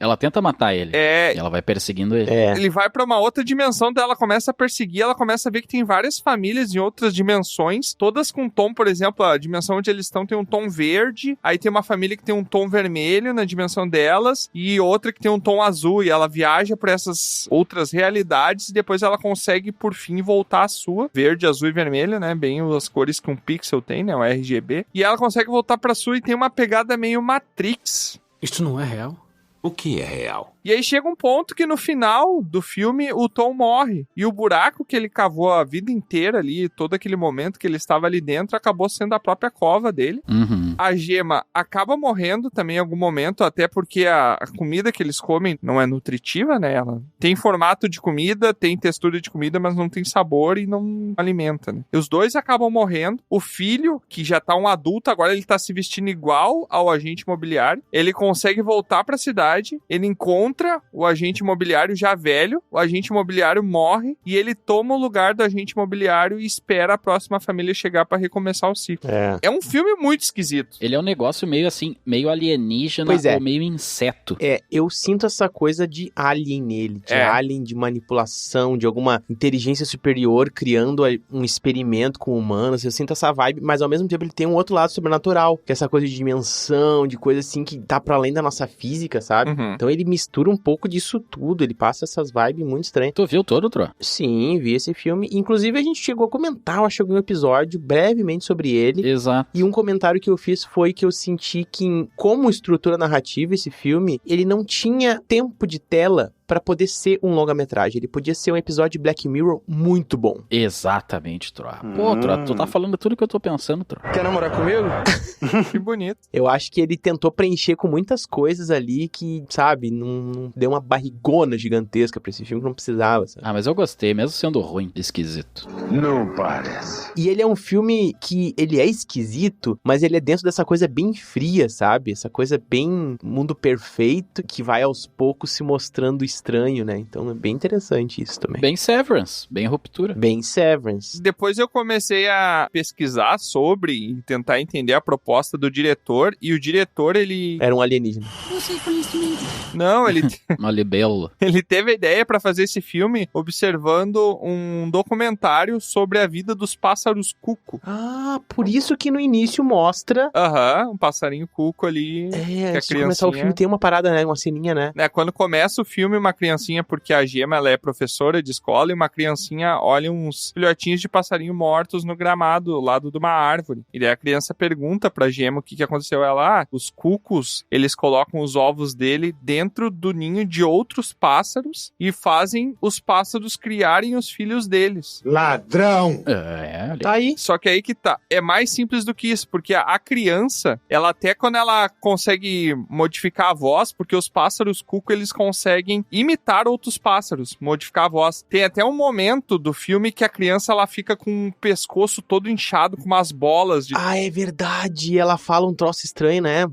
Ela tenta matar ele. E ela vai perseguindo ele. Ele vai pra uma outra dimensão, daí ela começa a perseguir, ela começa a ver que tem várias famílias em outras dimensões, todas com tom, por exemplo, a dimensão onde eles estão tem um tom verde, aí tem uma família que tem um tom vermelho na dimensão delas, e outra que tem um tom azul, e ela viaja por essas outras realidades, e depois ela consegue, por fim, voltar à sua, verde, azul e vermelho, né, bem as cores que um pixel tem, né, o RGB, e ela consegue voltar pra sua e tem uma pegada meio Matrix. Isto não é real? O que é real? E aí chega um ponto que no final do filme o Tom morre. E o buraco que ele cavou a vida inteira ali, todo aquele momento que ele estava ali dentro, acabou sendo a própria cova dele. Uhum. A Gemma acaba morrendo também em algum momento, até porque a comida que eles comem não é nutritiva, né? Ela tem formato de comida, tem textura de comida, mas não tem sabor e não alimenta, né? E os dois acabam morrendo. O filho, que já tá um adulto, agora ele tá se vestindo igual ao agente imobiliário. Ele consegue voltar pra cidade, ele encontra o agente imobiliário já velho, o agente imobiliário morre e ele toma o lugar do agente imobiliário e espera a próxima família chegar pra recomeçar o ciclo. É um filme muito esquisito. Ele é um negócio meio assim, meio alienígena ou meio inseto. Eu sinto essa coisa de alien nele, de alien de manipulação, de alguma inteligência superior criando um experimento com humanos. Eu sinto essa vibe, mas ao mesmo tempo ele tem um outro lado sobrenatural, que é essa coisa de dimensão, de coisa assim que tá pra além da nossa física, sabe? Então ele mistura mistura um pouco disso tudo, ele passa essas vibes muito estranhas. Tu viu todo, Tro? Sim, vi esse filme. Inclusive, a gente chegou a comentar, eu acho, algum episódio brevemente sobre ele. Exato. E um comentário que eu fiz foi que eu senti que, como estrutura narrativa, esse filme, ele não tinha tempo de tela pra poder ser um longa-metragem. Ele podia ser um episódio de Black Mirror muito bom. Exatamente, Tro. Pô, Tro, tu tá falando tudo que eu tô pensando, Tro. Quer namorar comigo? Que bonito. Eu acho que ele tentou preencher com muitas coisas ali que, sabe, não deu uma barrigona gigantesca pra esse filme que não precisava, sabe? Ah, mas eu gostei, mesmo sendo ruim, esquisito. Não parece. E ele é um filme que ele é esquisito, mas ele é dentro dessa coisa bem fria, sabe? Essa coisa bem mundo perfeito que vai aos poucos se mostrando estranho, né? Então é bem interessante isso também. Bem Severance, bem Ruptura. Bem Severance. Depois eu comecei a pesquisar sobre e tentar entender a proposta do diretor, e o diretor, ele... Era um alienígena. Não, ele... Uma libélula. Ele teve a ideia pra fazer esse filme observando um documentário sobre a vida dos pássaros cuco. Ah, por isso que no início mostra... Aham, um passarinho cuco ali. É, antes que de começar o filme tem uma parada, né? Uma ceninha, né? Quando começa o filme, uma criancinha, porque a Gemma, ela é professora de escola, e uma criancinha olha uns filhotinhos de passarinho mortos no gramado, ao lado de uma árvore. E daí a criança pergunta pra Gemma o que aconteceu. Ela, os cucos, eles colocam os ovos dele dentro do ninho de outros pássaros e fazem os pássaros criarem os filhos deles. Ladrão! Tá aí. Só que aí que tá. É mais simples do que isso, porque a criança, ela até quando ela consegue modificar a voz, porque os pássaros cuco, eles conseguem imitar outros pássaros, modificar a voz. Tem até um momento do filme que a criança, ela fica com o pescoço todo inchado, com umas bolas de... Ah, é verdade. Ela fala um troço estranho, né?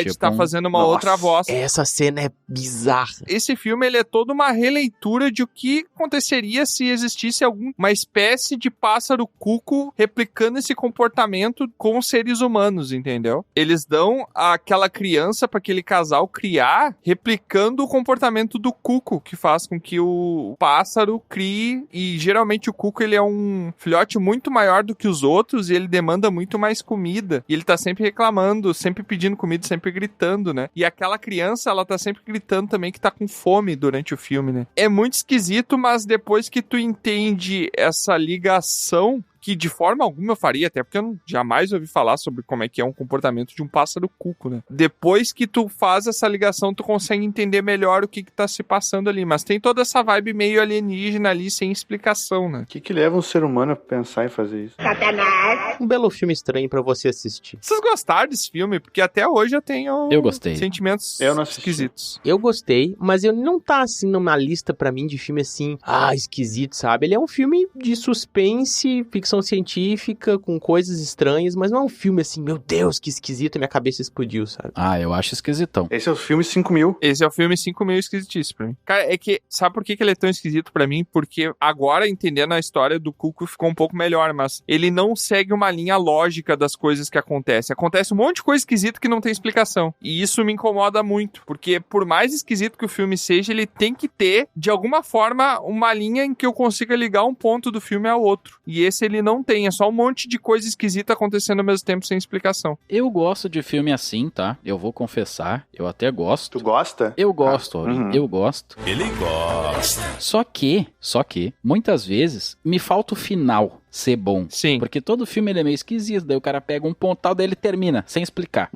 De estar fazendo uma outra voz. Essa cena é bizarra. Esse filme, ele é toda uma releitura de o que aconteceria se existisse uma espécie de pássaro cuco replicando esse comportamento com seres humanos, entendeu? Eles dão aquela criança para aquele casal criar, replicando o comportamento do cuco, que faz com que o pássaro crie, e geralmente o cuco, ele é um filhote muito maior do que os outros, e ele demanda muito mais comida, e ele tá sempre reclamando, sempre pedindo comida, sempre gritando, né? E aquela criança, ela tá sempre gritando também que tá com fome durante o filme, né? É muito esquisito, mas depois que tu entende essa ligação, que de forma alguma eu faria, até porque eu jamais ouvi falar sobre como é que é um comportamento de um pássaro cuco, né? Depois que tu faz essa ligação, tu consegue entender melhor o que tá se passando ali, mas tem toda essa vibe meio alienígena ali, sem explicação, né? O que leva um ser humano a pensar em fazer isso? Satanás! Um belo filme estranho pra você assistir. Vocês gostaram desse filme? Porque até hoje eu tenho... Eu gostei. Sentimentos esquisitos. Eu gostei, mas ele não tá, assim, numa lista pra mim de filme, assim, esquisito, sabe? Ele é um filme de suspense, ficção científica, com coisas estranhas, mas não é um filme assim, meu Deus, que esquisito, minha cabeça explodiu, sabe? Ah, eu acho esquisitão. Esse é o filme 5.000. Esse é o filme 5.000 esquisitíssimo pra mim. Cara, é que, sabe por que ele é tão esquisito pra mim? Porque agora, entendendo a história do Cuco, ficou um pouco melhor, mas ele não segue uma linha lógica das coisas que acontecem. Acontece um monte de coisa esquisita que não tem explicação. E isso me incomoda muito, porque por mais esquisito que o filme seja, ele tem que ter, de alguma forma, uma linha em que eu consiga ligar um ponto do filme ao outro. E esse ele não tem, é só um monte de coisa esquisita acontecendo ao mesmo tempo sem explicação. Eu gosto de filme assim, tá? Eu vou confessar, eu até gosto. Tu gosta? Eu gosto, eu gosto. Ele gosta. Só que, muitas vezes, me falta o final ser bom. Sim. Porque todo filme ele é meio esquisito, daí o cara pega um ponto tal, daí ele termina, sem explicar.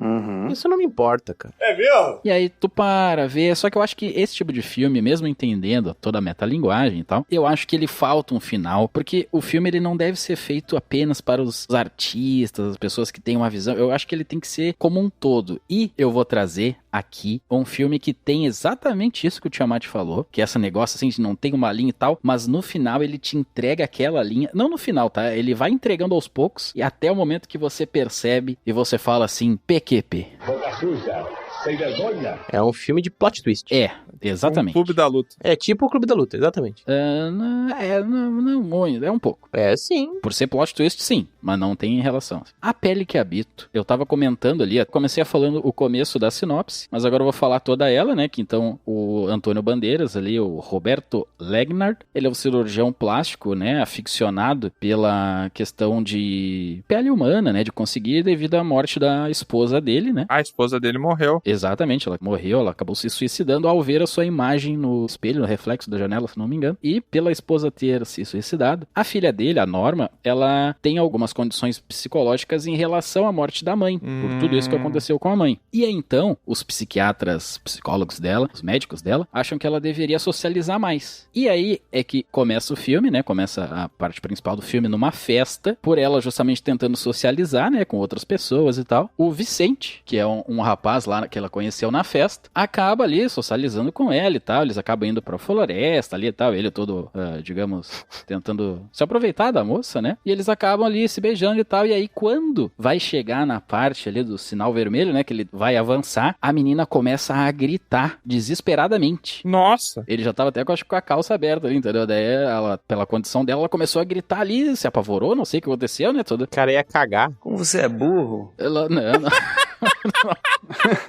Isso não me importa, cara. É mesmo? E aí tu para, vê, só que eu acho que esse tipo de filme, mesmo entendendo toda a metalinguagem e tal, eu acho que ele falta um final, porque o filme ele não deve ser feito apenas para os artistas, as pessoas que têm uma visão, eu acho que ele tem que ser como um todo. E eu vou trazer aqui um filme que tem exatamente isso que o Tiamat falou, que é esse negócio assim, de não tem uma linha e tal, mas no final ele te entrega aquela linha, não no final, tá? Ele vai entregando aos poucos e até o momento que você percebe e você fala assim, PQP. Boca suja, sem vergonha. É um filme de plot twist. É, exatamente. Clube da Luta. É tipo o Clube da Luta, exatamente. Não muito, é um pouco. É, sim. Por ser plot twist, sim, mas não tem relação. A Pele que Habito, eu tava comentando ali, comecei falando o começo da sinopse, mas agora eu vou falar toda ela, né, que então o Antônio Bandeiras ali, o Roberto Legnard, ele é um cirurgião plástico, né, aficionado pela questão de pele humana, né, de conseguir devido à morte da esposa dele, né. A esposa dele morreu. Exatamente, ela morreu, ela acabou se suicidando ao ver a sua imagem no espelho, no reflexo da janela, se não me engano. E pela esposa ter se suicidado, a filha dele, a Norma, ela tem algumas condições psicológicas em relação à morte da mãe, por tudo isso que aconteceu com a mãe. E aí, então, os psiquiatras, psicólogos dela, os médicos dela, acham que ela deveria socializar mais. E aí é que começa o filme, né? Começa a parte principal do filme numa festa, por ela justamente tentando socializar, né? Com outras pessoas e tal. O Vicente, que é um rapaz lá que ela conheceu na festa, acaba ali socializando com ela e tal. Eles acabam indo pra floresta ali e tal. Ele todo, digamos, tentando se aproveitar da moça, né? E eles acabam ali se beijando e tal. E aí, quando vai chegar na parte ali do sinal vermelho, né? Que ele vai avançar, a menina começa a gritar desesperadamente. Nossa! Ele já tava até com a calça aberta ali, entendeu? Daí ela, pela condição dela, ela começou a gritar ali, se apavorou, não sei o que aconteceu, né? O cara ia cagar. Como você é burro? Ela, não.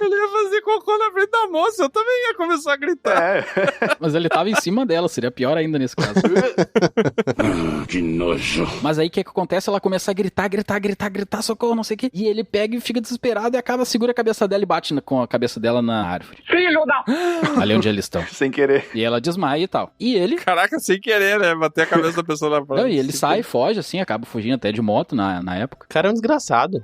Ele ia fazer cocô na frente da moça, eu também ia começar a gritar. Mas ele tava em cima dela, seria pior ainda nesse caso. Que nojo. Mas aí o que acontece? Ela começa a gritar, socorro, não sei o que. E ele pega e fica desesperado e acaba, segura a cabeça dela e bate com a cabeça dela na árvore. Filho da... Ali onde eles estão. Sem querer. E ela desmaia e tal. E ele... Caraca, sem querer, né? Bater a cabeça da pessoa na frente. Não, e ele sai, foge assim, acaba fugindo até de moto na época. O cara é um desgraçado.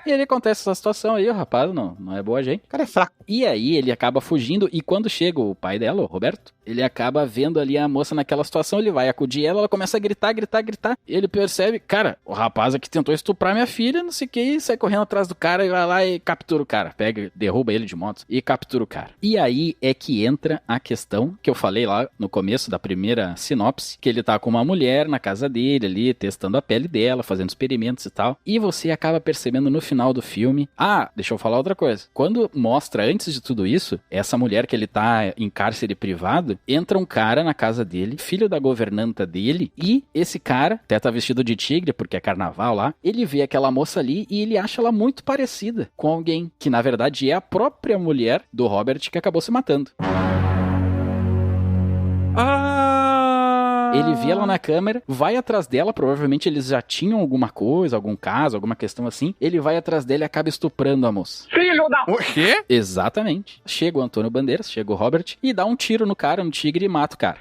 E ele acontece essa situação aí, o rapaz não é boa gente. O cara é fraco. E aí ele acaba fugindo e quando chega o pai dela, o Roberto, ele acaba vendo ali a moça naquela situação, ele vai acudir ela começa a gritar. E ele percebe, cara, o rapaz aqui tentou estuprar minha filha, não sei o que, e sai correndo atrás do cara e vai lá e captura o cara. Pega, derruba ele de moto e captura o cara. E aí é que entra a questão que eu falei lá no começo da primeira sinopse, que ele tá com uma mulher na casa dele ali, testando a pele dela, fazendo experimentos e tal. E você acaba percebendo no final do filme... Ah, deixa eu falar outra coisa. Quando mostra, antes de tudo isso, essa mulher que ele tá em cárcere privado, entra um cara na casa dele, filho da governanta dele, e esse cara, até tá vestido de tigre, porque é carnaval lá, ele vê aquela moça ali e ele acha ela muito parecida com alguém, que na verdade é a própria mulher do Robert que acabou se matando. Ele vê ela na câmera, vai atrás dela, provavelmente eles já tinham alguma coisa, algum caso, alguma questão assim. Ele vai atrás dela e acaba estuprando a moça. Filho da... O quê? Exatamente. Chega o Antônio Bandeiras, chega o Robert e dá um tiro no cara, no tigre e mata o cara.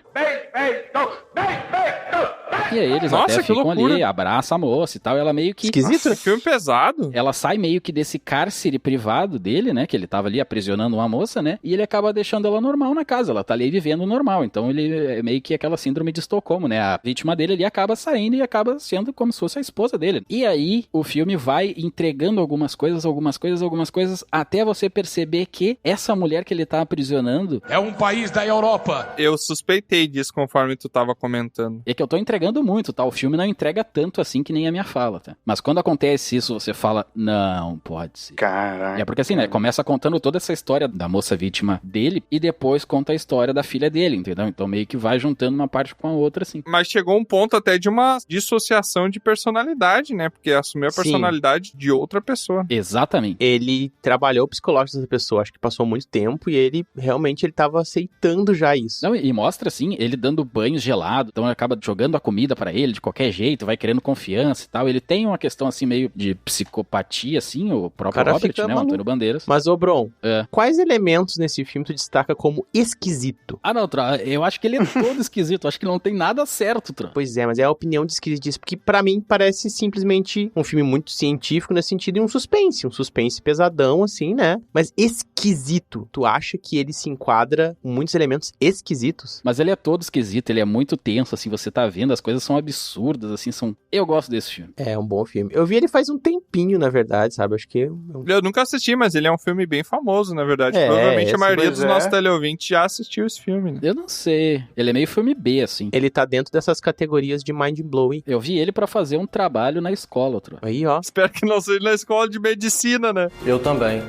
E aí eles até ficam ali, abraçam a moça e tal, ela meio que... Esquisito, né? Filme pesado. Ela sai meio que desse cárcere privado dele, né, que ele tava ali aprisionando uma moça, né, e ele acaba deixando ela normal na casa, ela tá ali vivendo normal, então ele é meio que aquela síndrome de Estocolmo, né, a vítima dele ali acaba saindo e acaba sendo como se fosse a esposa dele. E aí o filme vai entregando algumas coisas, até você perceber que essa mulher que ele tá aprisionando... É um país da Europa. Eu suspeitei disso conforme tu tava comentando. É que eu tô entregando muito, tá? O filme não entrega tanto assim que nem a minha fala, tá? Mas quando acontece isso, você fala, não, pode ser. Caraca. É porque assim, né? Começa contando toda essa história da moça vítima dele e depois conta a história da filha dele, entendeu? Então meio que vai juntando uma parte com a outra, assim. Mas chegou um ponto até de uma dissociação de personalidade, né? Porque assumiu a personalidade de outra pessoa. Exatamente. Ele trabalhou o psicológico dessa pessoa, acho que passou muito tempo e ele realmente tava aceitando já isso. Não, e mostra assim, ele dando banhos gelados, então ele acaba jogando a comida pra ele de qualquer jeito, vai querendo confiança e tal. Ele tem uma questão assim meio de psicopatia, assim, o próprio Robert, né, o Antônio Bandeiras. Mas, ô Bron, quais elementos nesse filme tu destaca como esquisito? Ah, não, Tran, eu acho que ele é todo esquisito, acho que não tem nada certo, Tran. Pois é, mas é a opinião de esquisitice, porque pra mim parece simplesmente um filme muito científico nesse sentido e um suspense pesadão, assim, né? Mas esquisito, tu acha que ele se enquadra com muitos elementos esquisitos? Mas ele é todo esquisito, ele é muito tenso, assim, você tá vendo, as coisas são absurdas, assim, são... Eu gosto desse filme. É um bom filme. Eu vi ele faz um tempinho, na verdade, sabe? Acho que... Eu nunca assisti, mas ele é um filme bem famoso, na verdade. Provavelmente a maioria dos nossos teleouvintes já assistiu esse filme, né? Eu não sei. Ele é meio filme B, assim. Ele tá dentro dessas categorias de mind-blowing. Eu vi ele pra fazer um trabalho na escola, outro. Aí, ó. Espero que não seja na escola de medicina, né? Eu também.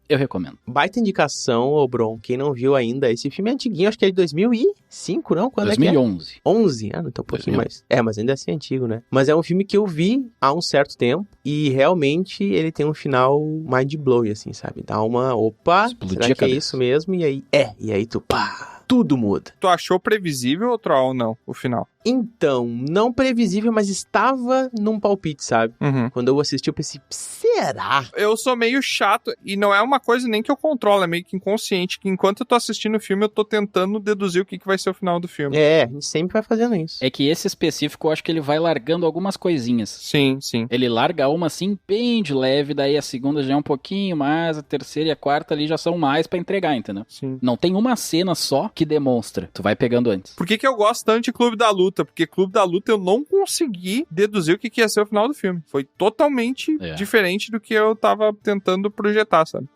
Eu recomendo. Baita indicação, ô Bron. Quem não viu ainda, esse filme é antiguinho, acho que é de 2005, não? Quando 2011. É que é? 11? Ah, não, então um pouquinho 2011. mais. É, mas ainda assim é antigo, né? Mas é um filme que eu vi há um certo tempo e realmente ele tem um final mind-blowing, assim, sabe? Dá uma, opa, explodir será que é isso mesmo? E aí tu, pá, tudo muda. Tu achou previsível ou não, o final? Então, não previsível, mas estava num palpite, sabe? Quando eu assisti, eu pensei, será? Eu sou meio chato, e não é uma coisa nem que eu controlo, é meio que inconsciente, que enquanto eu tô assistindo o filme, eu tô tentando deduzir o que vai ser o final do filme. É, a gente sempre vai fazendo isso. É que esse específico, eu acho que ele vai largando algumas coisinhas. Sim, sim. Ele larga uma assim, bem de leve, daí a segunda já é um pouquinho mais, a terceira e a quarta ali já são mais pra entregar, entendeu? Sim. Não tem uma cena só que demonstra. Tu vai pegando antes. Por que eu gosto tanto de Clube da Luta? Porque Clube da Luta eu não consegui deduzir o que ia ser o final do filme. Foi totalmente diferente do que eu tava tentando projetar, sabe?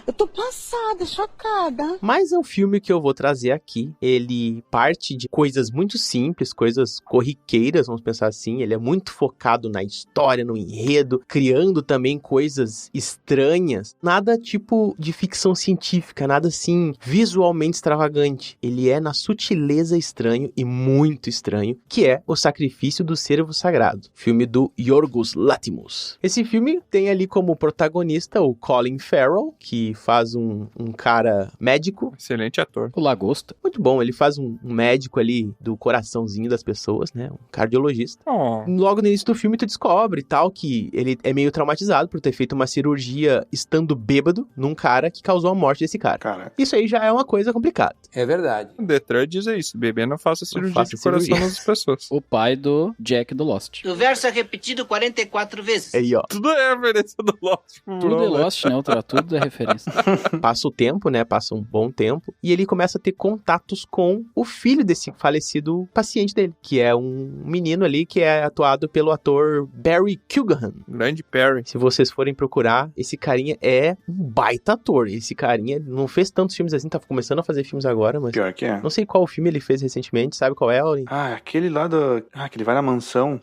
Eu tô passada, chocada. Mas o filme que eu vou trazer aqui, ele parte de coisas muito simples, coisas corriqueiras, vamos pensar assim. Ele é muito focado na história, no enredo, criando também coisas estranhas. Nada tipo de ficção científica, nada assim visualmente extravagante. Ele é na sutileza estranho e muito estranho, que é O Sacrifício do Cervo Sagrado, filme do Yorgos Lanthimos. Esse filme tem ali como protagonista o Colin Farrell, que faz um cara médico. Excelente ator. O Lagosta. Muito bom, ele faz um médico ali do coraçãozinho das pessoas, né? Um cardiologista. Logo no início do filme tu descobre tal que ele é meio traumatizado por ter feito uma cirurgia estando bêbado num cara que causou a morte desse cara. Caraca. Isso aí já é uma coisa complicada. É verdade. O Detran diz isso, bebê não faça cirurgia de coração nas pessoas. O pai do Jack do Lost. O verso é repetido 44 vezes. Aí, ó. Tudo é referência do Lost. Tudo é Lost, né? Tudo é referência. Passa o tempo, né? Passa um bom tempo. E ele começa a ter contatos com o filho desse falecido paciente dele, que é um menino ali que é atuado pelo ator Barry Keoghan. Grande Perry. Se vocês forem procurar, esse carinha é um baita ator. Esse carinha não fez tantos filmes assim, tá começando a fazer filmes agora, mas... Pior que é. Não sei qual filme ele fez recentemente, sabe qual é, Aurin? Aquele lá do... que ele vai na mansão.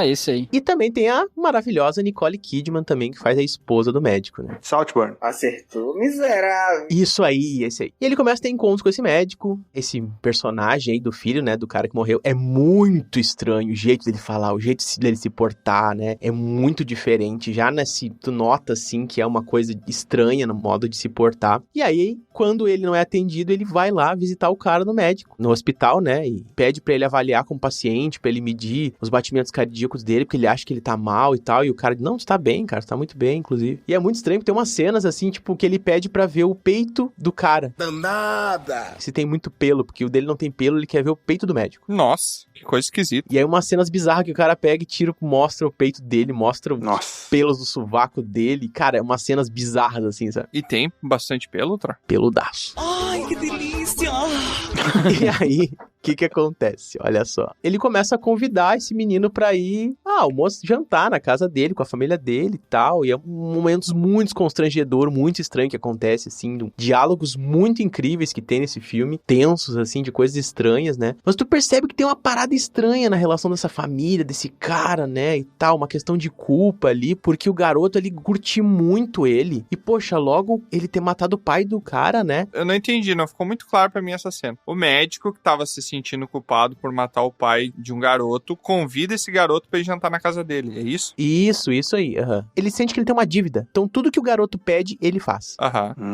Esse aí. E também tem a maravilhosa Nicole Kidman também, que faz a esposa do médico, né? Saltburn. Acertou, miserável. Isso aí, esse aí. E ele começa a ter encontros com esse médico, esse personagem aí do filho, né, do cara que morreu. É muito estranho o jeito dele falar, o jeito dele se portar, né? É muito diferente. Já tu nota, assim, que é uma coisa estranha no modo de se portar. E aí, quando ele não é atendido, ele vai lá visitar o cara no médico, no hospital, né? E pede pra ele avaliar como paciente, pra ele medir os batimentos cardíacos dele, porque ele acha que ele tá mal e tal. E o cara diz, não, você tá bem, cara, você tá muito bem, inclusive. E é muito estranho, porque tem umas cenas, assim, tipo, que ele pede pra ver o peito do cara. Danada! Se tem muito pelo, porque o dele não tem pelo, ele quer ver o peito do médico. Nossa, que coisa esquisita. E aí umas cenas bizarras que o cara pega e tira, mostra o peito dele, mostra os pelos do sovaco dele. Cara, é umas cenas bizarras, assim, sabe? E tem bastante pelo, Tra? Peludaço. Ai, que delícia! E aí, o que acontece? Olha só. Ele começa a convidar esse menino pra ir almoço, jantar na casa dele, com a família dele e tal. E é momentos muito constrangedor, muito estranho que acontece, assim. Diálogos muito incríveis que tem nesse filme. Tensos, assim, de coisas estranhas, né? Mas tu percebe que tem uma parada estranha na relação dessa família, desse cara, né? E tal, uma questão de culpa ali, porque o garoto ali curte muito ele. E, poxa, logo ele ter matado o pai do cara, né? Eu não entendi, não ficou muito claro pra mim essa cena. O médico que tava se sentindo culpado por matar o pai de um garoto, convida esse garoto pra ir jantar na casa dele, é isso? Isso aí, Ele sente que ele tem uma dívida, então tudo que o garoto pede, ele faz.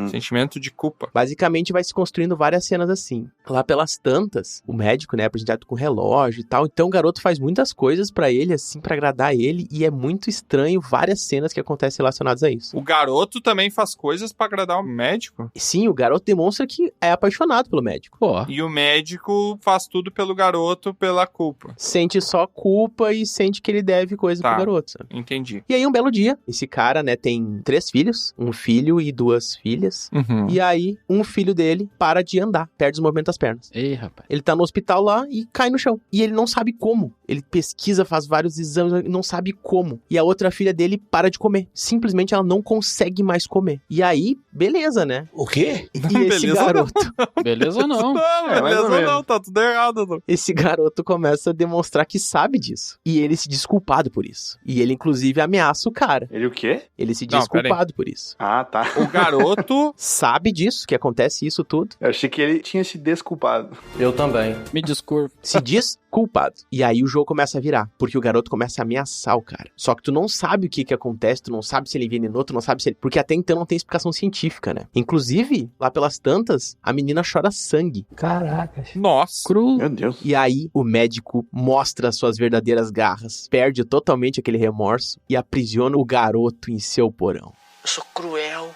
Sentimento de culpa. Basicamente vai se construindo várias cenas assim. Lá pelas tantas, o médico, né, apresentado com relógio e tal, então o garoto faz muitas coisas pra ele, assim, pra agradar ele, e é muito estranho várias cenas que acontecem relacionadas a isso. O garoto também faz coisas pra agradar o médico? Sim, o garoto demonstra que é apaixonado pelo médico. E o médico faz tudo pelo garoto pela culpa. Sente só culpa e sente que ele deve coisa pro garoto, sabe? Entendi. E aí um belo dia, esse cara, né, tem 3 filhos, um filho e 2 filhas. E aí um filho dele para de andar, perde os movimentos das pernas. Ei, rapaz. Ele tá no hospital lá e cai no chão. E ele não sabe como. Ele pesquisa, faz vários exames, não sabe como. E a outra filha dele para de comer. Simplesmente ela não consegue mais comer. E aí, beleza, né? O quê? E esse garoto... Beleza não. Beleza não, tá tudo errado. Não. Esse garoto começa a demonstrar que sabe disso. E ele se diz culpado por isso. E ele, inclusive, ameaça o cara. Ele o quê? Ele se diz culpado por isso. Ah, tá. O garoto sabe disso, que acontece isso tudo. Eu achei que ele tinha se desculpado. Eu também. Me desculpe. Se diz culpado. E aí o jogo começa a virar, porque o garoto começa a ameaçar o cara. Só que tu não sabe o que acontece, tu não sabe se ele envenenou, tu não sabe se ele... Porque até então não tem explicação científica, né? Inclusive, lá pelas tantas, a menina chora sangue. Caracas. Nossa. Cru. Meu Deus. E aí o médico mostra suas verdadeiras garras, perde totalmente aquele remorso e aprisiona o garoto em seu porão. Eu sou cruel,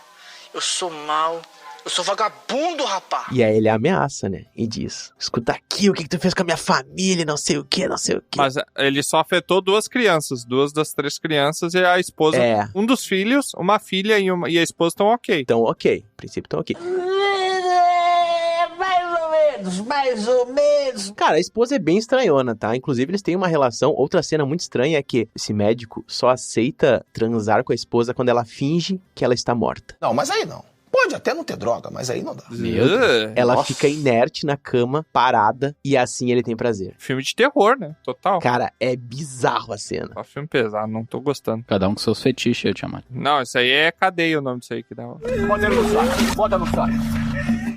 eu sou mau, eu sou vagabundo, rapá. E aí ele ameaça, né? E diz, escuta aqui, o que tu fez com a minha família, não sei o que, não sei o que. Mas ele só afetou 2 crianças, 2 das 3 crianças e a esposa. Um dos filhos, uma filha e a esposa estão ok. Então ok, a princípio estão ok. Mais ou menos. Cara, a esposa é bem estranhona, tá? Inclusive, eles têm uma relação. Outra cena muito estranha é que esse médico só aceita transar com a esposa quando ela finge que ela está morta. Não, mas aí não. Pode até não ter droga, mas aí não dá. Meu Deus. Ela fica inerte na cama, parada, e assim ele tem prazer. Filme de terror, né? Total. Cara, é bizarro a cena. Só filme pesado, não tô gostando. Cada um com seus fetiches, eu te amo. Não, isso aí é cadeia o nome disso aí que dá. Bota no saco.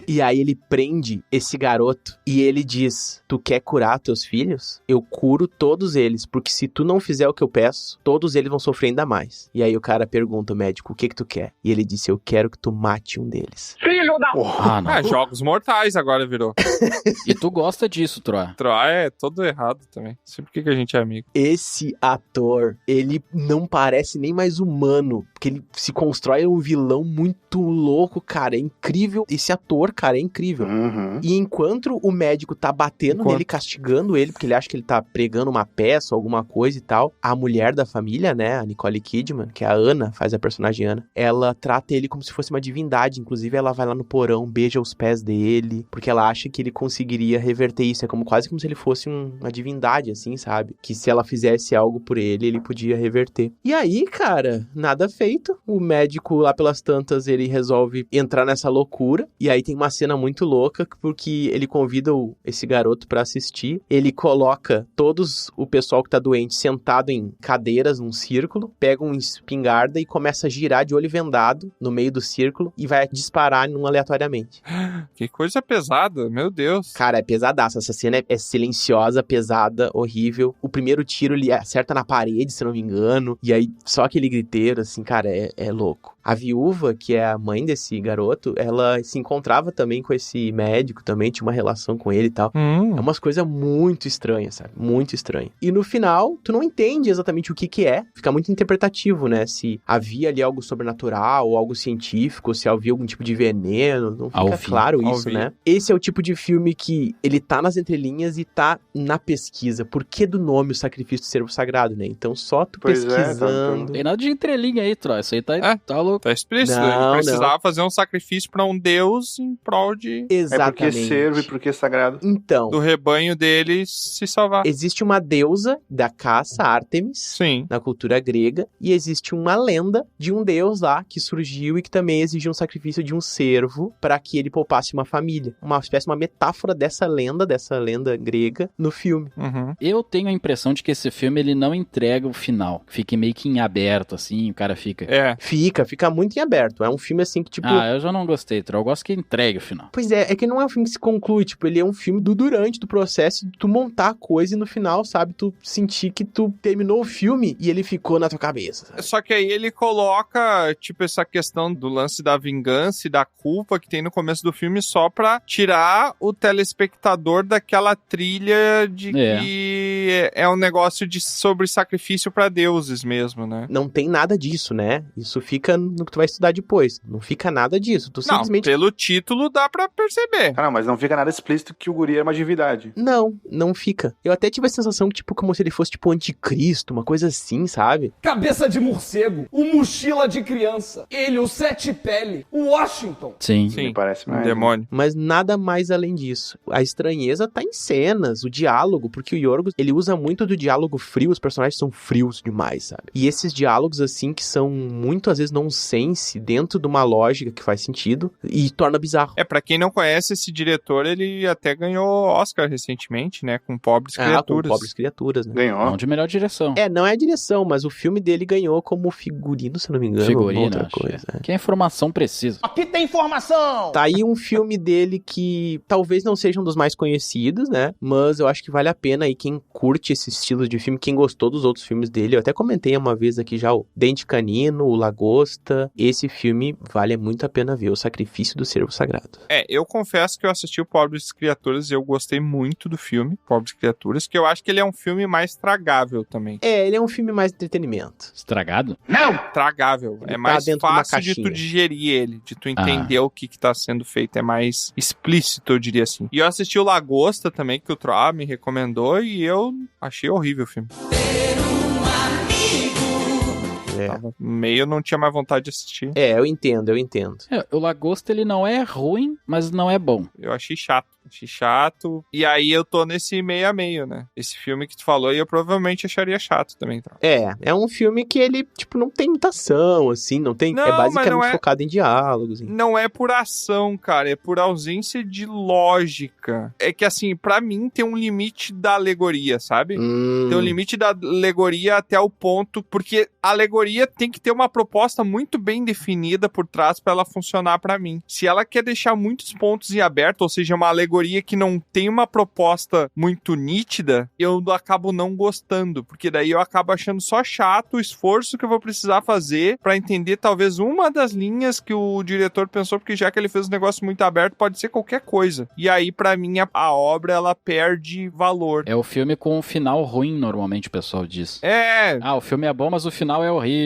E aí ele prende esse garoto e ele diz, tu quer curar teus filhos? Eu curo todos eles, porque se tu não fizer o que eu peço, todos eles vão sofrer ainda mais. E aí o cara pergunta ao médico, o que tu quer? E ele disse, eu quero que tu mate um deles. Filho da... Ah, não. Jogos Mortais agora virou. E tu gosta disso, Troa? Troa é todo errado também. Sei por que a gente é amigo. Esse ator, ele não parece nem mais humano, porque ele se constrói um vilão muito louco, cara. É incrível. Esse ator, cara, é incrível. E enquanto o médico tá batendo nele, castigando ele, porque ele acha que ele tá pregando uma peça, alguma coisa e tal, a mulher da família, né, a Nicole Kidman, que é a Ana, faz a personagem Ana, ela trata ele como se fosse uma divindade. Inclusive, ela vai lá no porão, beija os pés dele, porque ela acha que ele conseguiria reverter isso. É quase como se ele fosse uma divindade, assim, sabe? Que se ela fizesse algo por ele, ele podia reverter. E aí, cara, nada feito. O médico, lá pelas tantas, ele resolve entrar nessa loucura. E aí tem uma cena muito louca, porque ele convida esse garoto pra assistir. Ele coloca o pessoal que tá doente sentado em cadeiras num círculo, pega uma espingarda e começa a girar de olho vendado no meio do círculo e vai disparar num aleatoriamente. Que coisa pesada, meu Deus. Cara, é pesadaça. Essa cena é silenciosa, pesada, horrível. O primeiro tiro ele acerta na parede, se não me engano, e aí só aquele griteiro, assim, cara, é louco. A viúva, que é a mãe desse garoto, ela se encontrava também com esse médico, também tinha uma relação com ele e tal. É umas coisas muito estranhas, sabe? Muito estranhas. E no final, tu não entende exatamente o que é. Fica muito interpretativo, né? Se havia ali algo sobrenatural, ou algo científico, se havia algum tipo de veneno. Não fica claro isso, né? Esse é o tipo de filme que ele tá nas entrelinhas e tá na pesquisa. Por que do nome O Sacrifício do Servo Sagrado, né? Então só tu pesquisando... Tem nada de entrelinha aí, Troy. Isso aí tá louco. Tá explícito. Ele precisava fazer um sacrifício pra um deus em prol de... Exatamente. É porque servo e porque sagrado. Então... do rebanho deles se salvar. Existe uma deusa da caça, Ártemis. Sim. Na cultura grega. E existe uma lenda de um deus lá que surgiu e que também exigiu um sacrifício de um cervo pra que ele poupasse uma família. Uma espécie, uma metáfora dessa lenda grega no filme. Eu tenho a impressão de que esse filme ele não entrega o final. Fica meio que em aberto, assim, o cara fica... Fica muito em aberto. É um filme assim que, tipo... eu já não gostei, Eu gosto que entregue o final. Pois é que não é um filme que se conclui, tipo, ele é um filme durante do processo de tu montar a coisa e no final, sabe, tu sentir que tu terminou o filme e ele ficou na tua cabeça, sabe? Só que aí ele coloca, tipo, essa questão do lance da vingança e da culpa que tem no começo do filme só pra tirar o telespectador daquela trilha de que é um negócio sobre sacrifício pra deuses mesmo, né? Não tem nada disso, né? Isso fica no que tu vai estudar depois. Não fica nada disso. Tu simplesmente... pelo título dá pra perceber. Não, mas não fica nada explícito que o guri é uma divindade. Não fica. Eu até tive a sensação que, tipo, como se ele fosse, tipo, o anticristo, uma coisa assim, sabe? Cabeça de morcego, o mochila de criança, ele, o sete pele, o Washington. Sim. Me parece mais. Um demônio. Mas nada mais além disso. A estranheza tá em cenas, o diálogo, porque o Yorgos, ele usa muito do diálogo frio, os personagens são frios demais, sabe? E esses diálogos, assim, que são muito, às vezes, nonsense, dentro de uma lógica que faz sentido, e torna bizarro. Pra quem não conhece esse diretor, ele até ganhou Oscar recentemente, né? Com Pobres Criaturas. Com Pobres Criaturas, né? Ganhou. Não de melhor direção. Não é a direção, mas o filme dele ganhou como figurino, se não me engano. Figurino, outra acho. coisa. Que é informação precisa. Aqui tem informação informação! Tá aí um filme dele que talvez não seja um dos mais conhecidos, né? Mas eu acho que vale a pena aí quem curte esse estilo de filme, quem gostou dos outros filmes dele. Eu até comentei uma vez aqui já o Dente Canino, o Lagosta. Esse filme vale muito a pena ver, O Sacrifício do Cervo Sagrado. Eu confesso que eu assisti o Pobres Criaturas e eu gostei muito do filme, Pobres Criaturas, que eu acho que ele é um filme mais tragável também. Ele é um filme mais entretenimento. Estragado? Não! Tragável. Ele é mais dentro de uma fácil de tu caixinha. digerir ele, de tu entender o que tá sendo feito. É mais explícito, eu diria assim. E eu assisti o Lagosta também, que o Troá me recomendou, e eu achei horrível o filme. Tava meio, não tinha mais vontade de assistir. Eu entendo. O Lagosta, ele não é ruim, mas não é bom. Eu achei chato. E aí eu tô nesse meio a meio, né? Esse filme que tu falou, e eu provavelmente acharia chato também. Tá? É um filme que ele, tipo, não tem muita ação, assim, não tem... é basicamente focado em diálogos. Assim. Não é por ação, cara, é por ausência de lógica. É que, assim, pra mim tem um limite da alegoria, sabe? Tem um limite da alegoria até o ponto, porque a alegoria tem que ter uma proposta muito bem definida por trás pra ela funcionar pra mim. Se ela quer deixar muitos pontos em aberto, ou seja, uma alegoria que não tem uma proposta muito nítida, eu acabo não gostando, porque daí eu acabo achando só chato o esforço que eu vou precisar fazer pra entender talvez uma das linhas que o diretor pensou, porque já que ele fez um negócio muito aberto, pode ser qualquer coisa. E aí, pra mim, a obra, ela perde valor. É o filme com um final ruim, normalmente o pessoal diz. O filme é bom, mas o final é horrível.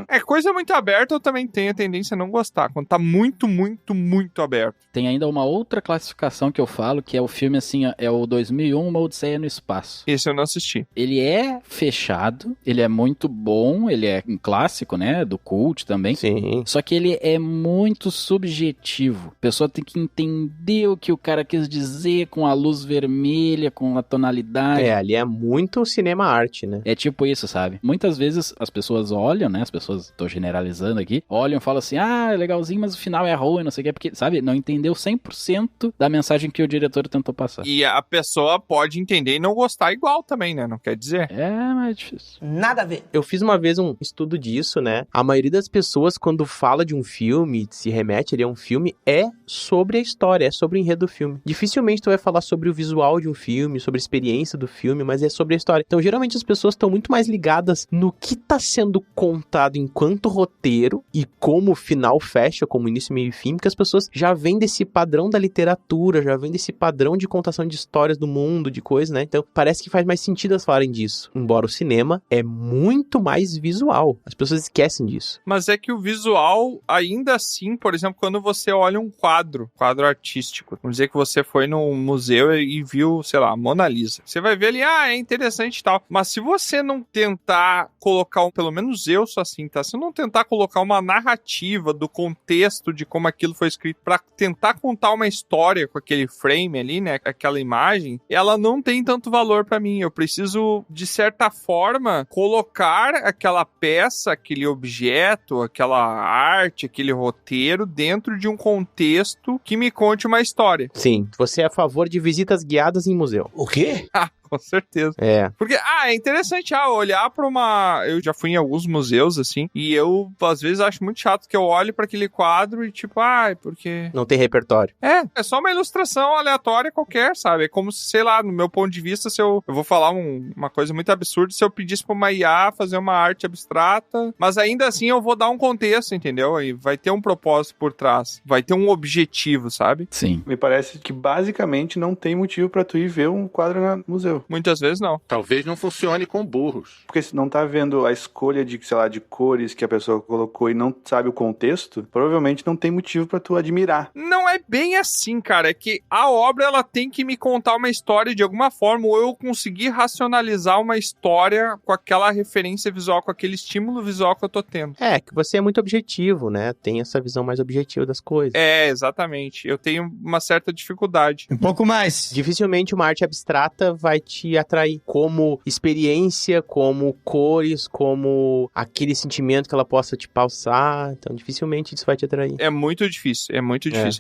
É coisa muito aberta, eu também tenho a tendência a não gostar, quando tá muito, muito, muito aberto. Tem ainda uma outra classificação que eu falo, que é o filme, assim, é o 2001, Uma Odisseia no Espaço. Esse eu não assisti. Ele é fechado, ele é muito bom, ele é um clássico, né, do cult também. Sim. Só que ele é muito subjetivo. A pessoa tem que entender o que o cara quis dizer com a luz vermelha, com a tonalidade. Ali é muito cinema-arte, né? É tipo isso, sabe? Muitas vezes as pessoas olham, né, as pessoas, tô generalizando aqui, olham e falam assim, é legalzinho, mas o final é ruim, não sei o que, porque, sabe, não entendeu 100% da mensagem que o diretor tentou passar. E a pessoa pode entender e não gostar igual também, né? Não quer dizer. Mas é difícil. Nada a ver. Eu fiz uma vez um estudo disso, né? A maioria das pessoas, quando fala de um filme, se remete ali a um filme, é sobre a história, é sobre o enredo do filme. Dificilmente tu vai falar sobre o visual de um filme, sobre a experiência do filme, mas é sobre a história. Então, geralmente as pessoas estão muito mais ligadas no que tá sendo contado enquanto roteiro e como o final fecha, como início, meio e fim, porque as pessoas já vêm desse padrão da literatura, já vêm desse padrão de contação de histórias do mundo, de coisas, né? Então, parece que faz mais sentido elas falarem disso. Embora o cinema é muito mais visual. As pessoas esquecem disso. Mas é que o visual, ainda assim, por exemplo, quando você olha um quadro artístico, vamos dizer que você foi num museu e viu, sei lá, Mona Lisa. Você vai ver ali, é interessante e tal. Mas se você não tentar colocar, pelo menos eu sou assim, tá? Se eu não tentar colocar uma narrativa do contexto de como aquilo foi escrito pra tentar contar uma história com aquele frame ali, né? Aquela imagem, ela não tem tanto valor pra mim. Eu preciso, de certa forma, colocar aquela peça, aquele objeto, aquela arte, aquele roteiro dentro de um contexto que me conte uma história. Sim, você é a favor de visitas guiadas em museu. O quê? Com certeza. Porque, é interessante, olhar pra uma... Eu já fui em alguns museus, assim, e eu, às vezes, acho muito chato que eu olho pra aquele quadro e, tipo, porque... Não tem repertório. É só uma ilustração aleatória qualquer, sabe? É como se, sei lá, no meu ponto de vista, se eu vou falar uma coisa muito absurda, se eu pedisse pra uma IA fazer uma arte abstrata, mas ainda assim eu vou dar um contexto, entendeu? E vai ter um propósito por trás. Vai ter um objetivo, sabe? Sim. Me parece que, basicamente, não tem motivo pra tu ir ver um quadro no museu. Muitas vezes não. Talvez não funcione com burros. Porque se não tá vendo a escolha de, sei lá, de cores que a pessoa colocou e não sabe o contexto, provavelmente não tem motivo pra tu admirar. Não é bem assim, cara. É que a obra, ela tem que me contar uma história de alguma forma, ou eu conseguir racionalizar uma história com aquela referência visual, com aquele estímulo visual que eu tô tendo. É, que você é muito objetivo, né? Tem essa visão mais objetiva das coisas. Exatamente. Eu tenho uma certa dificuldade. Um pouco mais. Dificilmente uma arte abstrata vai te atrair. Como experiência, como cores, como aquele sentimento que ela possa te passar. Então, dificilmente isso vai te atrair. É muito difícil,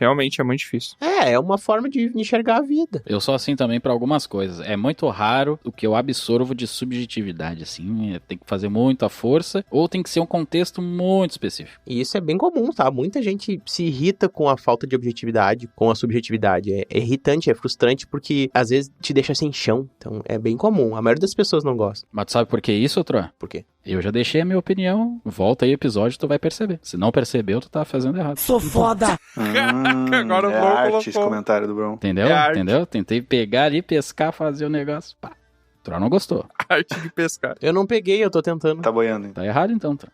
realmente é muito difícil. É uma forma de enxergar a vida. Eu sou assim também pra algumas coisas. É muito raro o que eu absorvo de subjetividade, assim. Tem que fazer muita força ou tem que ser um contexto muito específico. E isso é bem comum, tá? Muita gente se irrita com a falta de objetividade, com a subjetividade. É irritante, é frustrante, porque às vezes te deixa sem chão. Então é bem comum. A maioria das pessoas não gosta. Mas tu sabe por que isso, Tro? Por quê? Eu já deixei a minha opinião. Volta aí o episódio, tu vai perceber. Se não percebeu, tu tá fazendo errado. Sou foda! Agora o é Bron arte colocou. esse comentário do Bron. Entendeu? Entendeu? Tentei pegar ali, pescar, fazer o negócio. Pá. Tro não gostou. Arte de pescar. Eu não peguei, eu tô tentando. Tá boiando, hein? Tá errado então, Tro.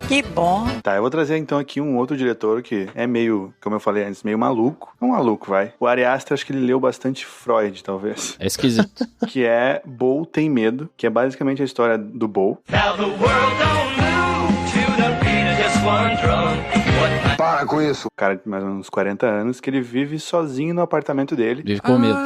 Que bom. Tá, eu vou trazer então aqui um outro diretor que é meio, como eu falei antes, meio maluco. É um maluco, vai. O Ari Aster, acho que ele leu bastante Freud, talvez. É esquisito. Que é Bo Tem Medo, que é basicamente a história do Bo. Para com isso. Um cara de mais ou menos 40 anos, que ele vive sozinho no apartamento dele. Vive com medo.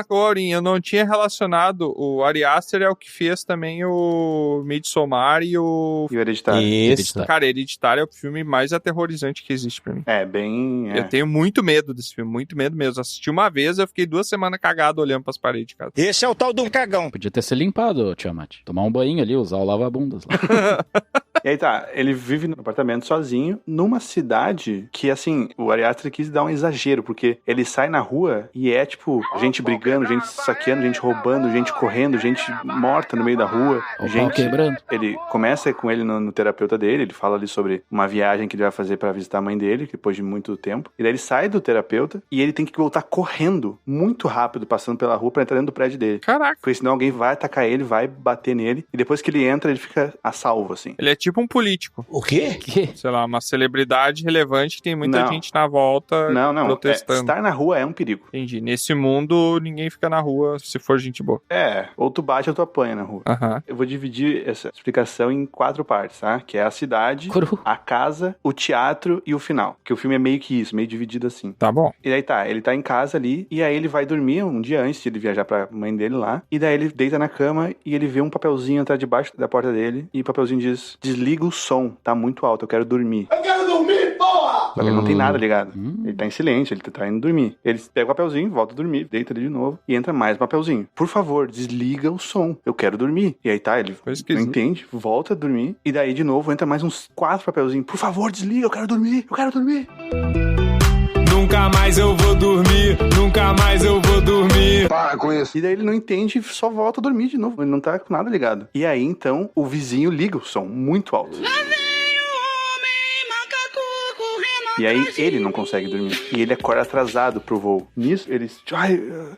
Corin, eu não tinha relacionado. O Ari Aster é o que fez também o Midsommar e o Hereditário. Isso. Cara, Hereditário é o filme mais aterrorizante que existe pra mim. É, bem... Eu tenho muito medo desse filme, muito medo mesmo. Assisti uma vez, eu fiquei 2 semanas cagado olhando pras paredes de casa. Esse é o tal de um cagão. Podia ter se limpado, Tiamat. Tomar um banho ali, usar o lava-bundas lá. E aí tá, ele vive no apartamento sozinho, numa cidade que, assim, o Ari Aster quis dar um exagero, porque ele sai na rua e é, tipo, gente brigando, gente saqueando, gente roubando, gente correndo, gente morta no meio da rua, gente quebrando. Ele começa com ele no terapeuta dele, ele fala ali sobre uma viagem que ele vai fazer pra visitar a mãe dele, depois de muito tempo, e daí ele sai do terapeuta e ele tem que voltar correndo, muito rápido, passando pela rua pra entrar dentro do prédio dele. Caraca. Porque senão alguém vai atacar ele, vai bater nele, e depois que ele entra, ele fica a salvo, assim. Ele é tipo um político. O quê? Sei lá, uma celebridade relevante que tem muita Não. gente na volta protestando. Estar na rua é um perigo. Entendi. Nesse mundo, ninguém fica na rua se for gente boa. É, ou tu bate ou tu apanha na rua. Aham. Eu vou dividir essa explicação em 4 partes, tá? Que é a cidade, a casa, o teatro e o final. Que o filme é meio que isso, meio dividido assim. Tá bom. E daí tá, ele tá em casa ali, e aí ele vai dormir um dia antes de ele viajar pra mãe dele lá, e daí ele deita na cama e ele vê um papelzinho atrás debaixo da porta dele, e o papelzinho diz, desliga o som, tá muito alto, eu quero dormir. Eu quero dormir, porra! Só que ele não tem nada ligado. Ele tá em silêncio, ele tá indo dormir. Ele pega o papelzinho, volta a dormir, deita ali de novo, e entra mais um papelzinho. Por favor, desliga o som, eu quero dormir. E aí tá, ele não entende, volta a dormir, e daí de novo entra mais uns 4 papelzinhos. Por favor, desliga, eu quero dormir, eu quero dormir. Nunca mais eu vou dormir, nunca mais eu vou dormir. Para com isso. E daí ele não entende e só volta a dormir de novo. Ele não tá com nada ligado. E aí, então, o vizinho liga o som muito alto. E aí ele não consegue dormir. E ele acorda atrasado pro voo. Nisso, ele...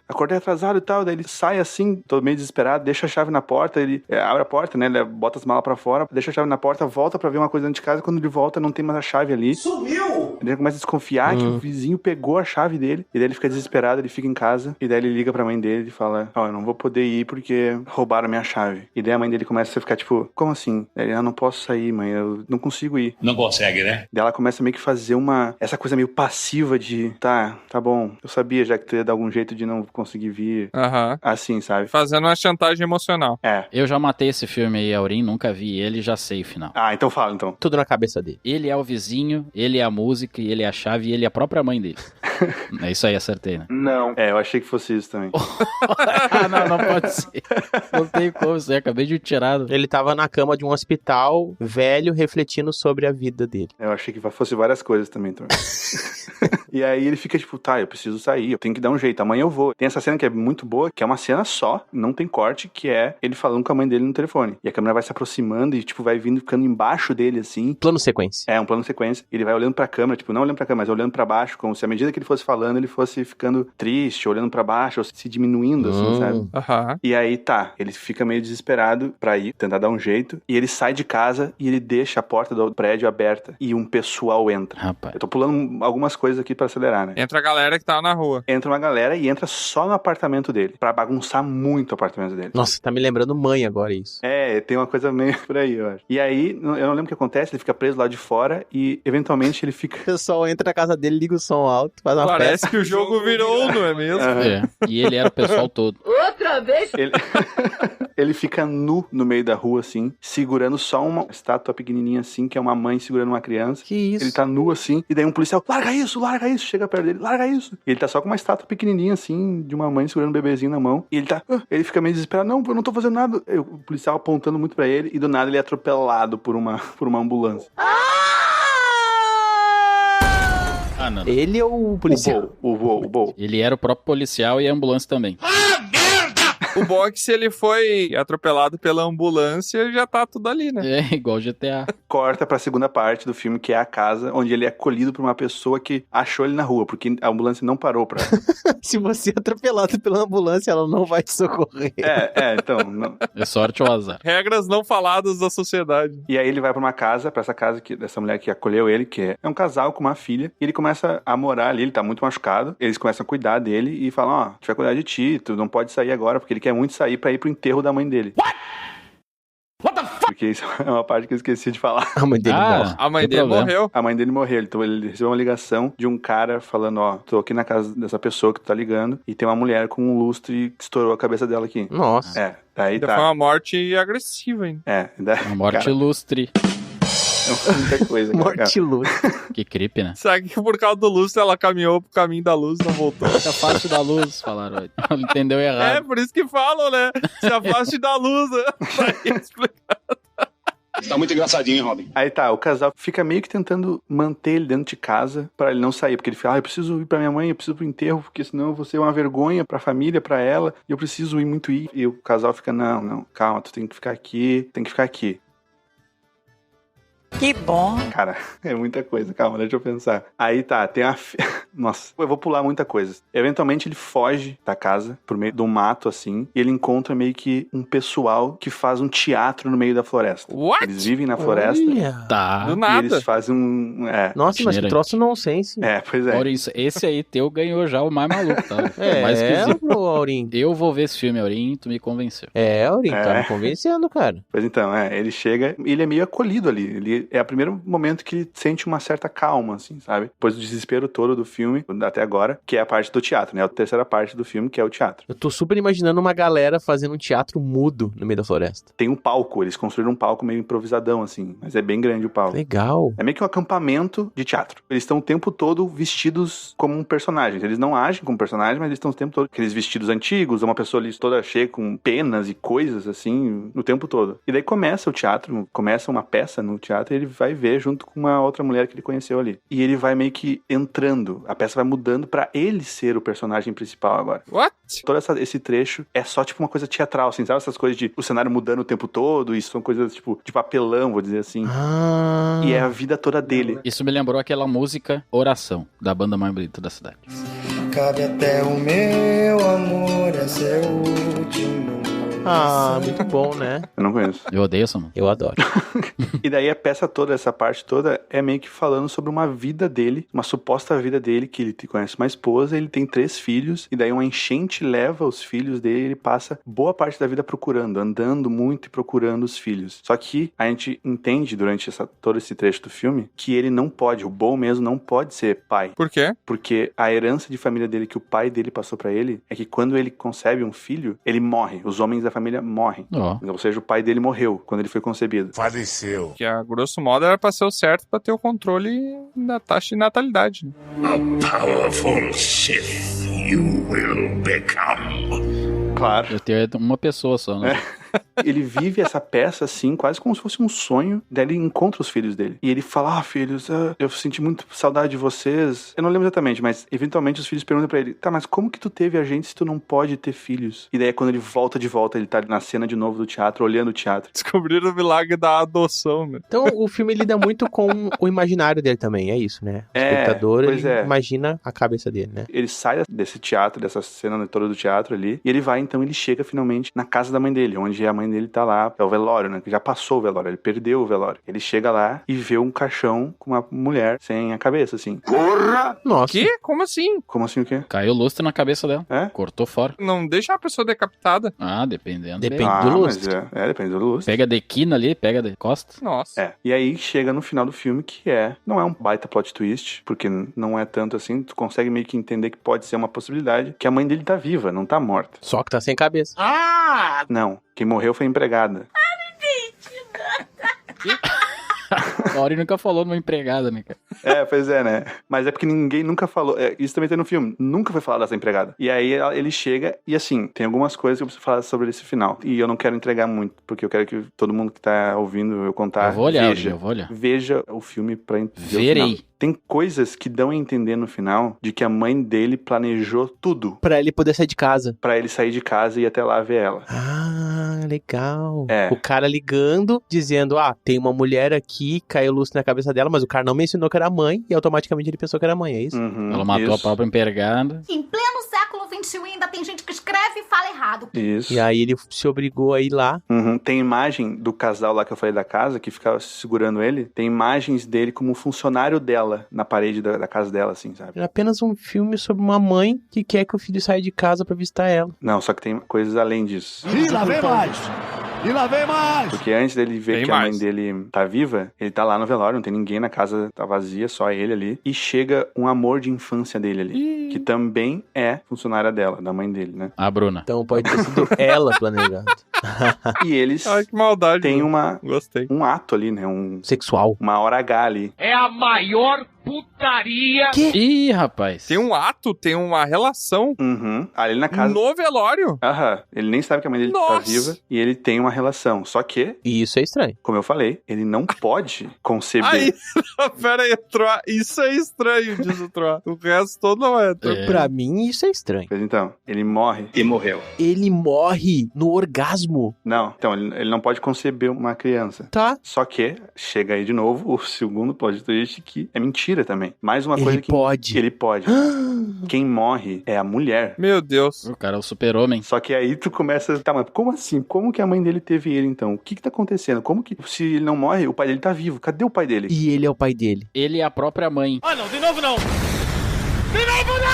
acordei atrasado e tal. Daí ele sai assim, todo meio desesperado, deixa a chave na porta. Ele abre a porta, né? Ele bota as malas pra fora, deixa a chave na porta, volta pra ver uma coisa dentro de casa. Quando ele volta, não tem mais a chave ali. Sumiu! Ele começa a desconfiar que o vizinho pegou a chave dele. E daí ele fica desesperado, ele fica em casa. E daí ele liga pra mãe dele e fala, eu não vou poder ir porque roubaram a minha chave. E daí a mãe dele começa a ficar tipo, como assim? Daí ele, não posso sair, mãe, eu não consigo ir. Não consegue, né? Daí ela começa meio que fazer essa coisa meio passiva de, tá bom, eu sabia já que tu ia dar algum jeito de não conseguir vir. Assim, sabe? Fazendo uma chantagem emocional. É. Eu já matei esse filme aí, Aurim, nunca vi ele, já sei o final. Então fala, então. Tudo na cabeça dele. Ele é o vizinho, ele é a música, ele é a chave e ele é a própria mãe dele. É isso aí, acertei, né? Não. Eu achei que fosse isso também. não pode ser. Não tem como, isso aí, acabei de tirar. Ele tava na cama de um hospital, velho, refletindo sobre a vida dele. Eu achei que fosse várias coisas também, então. E aí ele fica tipo, eu preciso sair, eu tenho que dar um jeito, amanhã eu vou. Tem essa cena que é muito boa, que é uma cena só, não tem corte, que é ele falando com a mãe dele no telefone. E a câmera vai se aproximando e, tipo, vai vindo, ficando embaixo dele, assim. Plano sequência. É, um plano sequência. Ele vai olhando pra câmera, tipo, não olhando pra câmera, mas olhando pra baixo, como se à medida que ele fosse falando, ele fosse ficando triste, olhando pra baixo, ou se diminuindo, assim, sabe? E aí, ele fica meio desesperado pra ir, tentar dar um jeito, e ele sai de casa e ele deixa a porta do prédio aberta, e um pessoal entra. Rapaz. Eu tô pulando algumas coisas aqui, pra acelerar, né? Entra a galera que tá na rua. Entra uma galera e entra só no apartamento dele, pra bagunçar muito o apartamento dele. Nossa, tá me lembrando Mãe agora isso. É, tem uma coisa meio por aí, eu acho. E aí, eu não lembro o que acontece, ele fica preso lá de fora e, eventualmente, ele fica... O pessoal entra na casa dele, liga o som alto, faz uma Parece festa. que o jogo virou, não é mesmo? É. E ele era o pessoal todo. Outra vez? Ele fica nu no meio da rua, assim, segurando só uma estátua pequenininha, assim, que é uma mãe segurando uma criança. Que isso? Ele tá nu, assim, e daí um policial, larga isso, chega perto dele, larga isso. E ele tá só com uma estátua pequenininha, assim, de uma mãe segurando um bebezinho na mão. E ele tá, ele fica meio desesperado, não, eu não tô fazendo nada. O policial apontando muito pra ele, e do nada ele é atropelado por uma ambulância. Ah, não. Ele ou o policial? O Bo. Ele era o próprio policial e a ambulância também. O bom é que se ele foi atropelado pela ambulância, já tá tudo ali, né? É, igual GTA. Corta pra segunda parte do filme, que é a casa onde ele é acolhido por uma pessoa que achou ele na rua, porque a ambulância não parou pra... Se você é atropelado pela ambulância, ela não vai te socorrer. Então... Não. É sorte ou azar. Regras não faladas da sociedade. E aí ele vai pra uma casa, pra essa casa dessa mulher que acolheu ele, que é um casal com uma filha, e ele começa a morar ali, ele tá muito machucado, eles começam a cuidar dele e falam, a gente vai cuidar de ti, tu não pode sair agora, porque ele quer muito sair pra ir pro enterro da mãe dele. What the fuck? Porque isso é uma parte que eu esqueci de falar. A mãe dele morre. A mãe dele morreu. A mãe dele morreu. Então ele recebeu uma ligação de um cara falando, tô aqui na casa dessa pessoa que tu tá ligando e tem uma mulher com um lustre que estourou a cabeça dela aqui. Nossa. Daí tá. Foi uma morte agressiva, hein? Uma morte lustre. Muita coisa. Morte lustre. Que creepy, né? Sabe que por causa do lustre ela caminhou pro caminho da luz, não voltou. Se afaste da luz, falaram. Entendeu errado. É, por isso que falam, né? Se afaste da luz, né? Tá muito engraçadinho, hein, Robin? Aí tá, o casal fica meio que tentando manter ele dentro de casa pra ele não sair, porque ele fala, eu preciso ir pra minha mãe, eu preciso ir pro enterro, porque senão eu vou ser uma vergonha pra família, pra ela, e eu preciso ir muito ir. E o casal fica, não, calma, tu tem que ficar aqui. Que bom. Cara, é muita coisa. Calma, deixa eu pensar. Aí tá, tem a... Nossa, eu vou pular muita coisa. Eventualmente ele foge da casa, por meio de um mato, assim, e ele encontra meio que um pessoal que faz um teatro no meio da floresta. What? Eles vivem na floresta. Tá. Do nada. E eles fazem um... Nossa, mas que troço nonsense. Pois é. Maurício, esse aí teu ganhou já o mais maluco, tá? Mais esquisito. Aurim. Eu vou ver esse filme, Aurim, tu me convenceu. Aurim, tá me convencendo, cara. Pois então, ele chega e ele é meio acolhido ali. Ele é o primeiro momento que ele sente uma certa calma, assim, sabe? Depois do desespero todo do filme, até agora, que é a parte do teatro, né? A terceira parte do filme, que é o teatro. Eu tô super imaginando uma galera fazendo um teatro mudo no meio da floresta. Tem um palco, eles construíram um palco meio improvisadão, assim, mas é bem grande o palco. Legal. É meio que um acampamento de teatro. Eles estão o tempo todo vestidos como um personagem. Eles não agem como personagem, mas eles estão o tempo todo aqueles vestidos antigos, uma pessoa ali toda cheia com penas e coisas, assim, o tempo todo. E daí começa o teatro, começa uma peça no teatro e ele vai ver junto com uma outra mulher que ele conheceu ali. E ele vai meio que entrando, a peça vai mudando pra ele ser o personagem principal agora. What? Todo esse trecho é só tipo uma coisa teatral, assim, sabe? Essas coisas de o cenário mudando o tempo todo, isso são coisas tipo de papelão, vou dizer assim. E é a vida toda dele. Isso me lembrou aquela música Oração, da banda mais bonita da cidade. Cabe até o meu amor a ser o último. Muito bom, né? Eu não conheço. Eu odeio essa mano. Eu adoro. E daí a peça toda, essa parte toda, é meio que falando sobre uma vida dele, uma suposta vida dele, que ele conhece uma esposa, ele tem 3 filhos, e daí uma enchente leva os filhos dele, ele passa boa parte da vida procurando, andando muito e procurando os filhos. Só que a gente entende durante todo esse trecho do filme que ele não pode, o Bo mesmo não pode ser pai. Por quê? Porque a herança de família dele que o pai dele passou pra ele é que quando ele concebe um filho, ele morre. Os homens da família morrem. Ou seja, o pai dele morreu quando ele foi concebido. Faleceu. Que a grosso modo era pra ser o certo pra ter o controle da taxa de natalidade. Né? A powerful Sith you will become. Claro. Eu tenho uma pessoa só, né? Ele vive essa peça assim, quase como se fosse um sonho. Daí ele encontra os filhos dele. E ele fala, filhos, eu senti muito saudade de vocês. Eu não lembro exatamente, mas eventualmente os filhos perguntam pra ele, tá, mas como que tu teve a gente se tu não pode ter filhos? E daí quando ele volta de volta, ele tá na cena de novo do teatro, olhando o teatro. Descobriram o milagre da adoção, né? Então o filme lida muito com o imaginário dele também, é isso, né? O espectador, ele imagina a cabeça dele, né? Ele sai desse teatro, dessa cena toda do teatro ali, e ele vai, então, ele chega finalmente na casa da mãe dele, onde dia a mãe dele tá lá, é o velório, né? Que já passou o velório, ele perdeu o velório. Ele chega lá e vê um caixão com uma mulher sem a cabeça, assim. Porra! Nossa. Que? Como assim? Como assim o quê? Caiu lustre na cabeça dela. É? Cortou fora. Não deixa a pessoa decapitada. Ah, dependendo. Depende do lustre. Mas depende do lustre. Pega de quina ali, pega de costa. Nossa. É. E aí chega no final do filme que não é um baita plot twist, porque não é tanto assim, tu consegue meio que entender que pode ser uma possibilidade, que a mãe dele tá viva, não tá morta. Só que tá sem cabeça. Ah! Não, quem morreu foi a empregada. A Ori nunca falou numa empregada, né, cara? Pois é, né? Mas é porque ninguém nunca falou. Isso também tem no filme. Nunca foi falado dessa empregada. E aí ele chega e, assim, tem algumas coisas que eu preciso falar sobre esse final. E eu não quero entregar muito, porque eu quero que todo mundo que tá ouvindo eu contar. Eu vou olhar, veja. eu vou olhar. Veja o filme pra entender Verei. o final. Tem coisas que dão a entender no final de que a mãe dele planejou tudo. Pra ele poder sair de casa. Pra ele sair de casa e ir até lá ver ela. Ah, legal. É. O cara ligando, dizendo, tem uma mulher aqui, caiu luz na cabeça dela, mas o cara não mencionou que era a mãe, e automaticamente ele pensou que era a mãe, é isso? Ela matou a própria empregada. Em pleno século XXI ainda tem gente que escreve e fala errado. Isso. E aí ele se obrigou a ir lá. Tem imagem do casal lá que eu falei da casa, que ficava segurando ele. Tem imagens dele como funcionário dela na parede da casa dela, assim, sabe? É apenas um filme sobre uma mãe que quer que o filho saia de casa pra visitar ela. Não, só que tem coisas além disso. E lá vem mais! E lá vem mais! Porque antes dele ver que a mãe dele tá viva, ele tá lá no velório, não tem ninguém na casa, tá vazia, só ele ali. E chega um amor de infância dele ali, que também é funcionária dela, da mãe dele, né? A Bruna. Então pode ter sido ela planejando. E eles que maldade, tem Gostei. um ato ali, né? Sexual. Uma hora H ali. É a maior putaria. Que? Ih, rapaz. Tem um ato, tem uma relação. Ali na casa. No velório. Ele nem sabe que a mãe dele tá viva e ele tem uma relação. Só que... E isso é estranho. Como eu falei, ele não pode conceber. Aí, pera aí, Troá. Isso é estranho, diz o Troá. O resto todo não é. Pra mim, isso é estranho. Pois então, ele morre. E morreu. Ele morre no orgasmo. Não, então, ele não pode conceber uma criança. Tá. Só que, chega aí de novo, o segundo plot twist, que é mentira também. Mais uma coisa que... pode. Ele pode. Quem morre é a mulher. Meu Deus. O cara é o super-homem. Só que aí tu começa... Tá, mas como assim? Como que a mãe dele teve ele, então? O que tá acontecendo? Como que... Se ele não morre, o pai dele tá vivo. Cadê o pai dele? E ele é o pai dele. Ele é a própria mãe. Ah, não, de novo não! De novo não!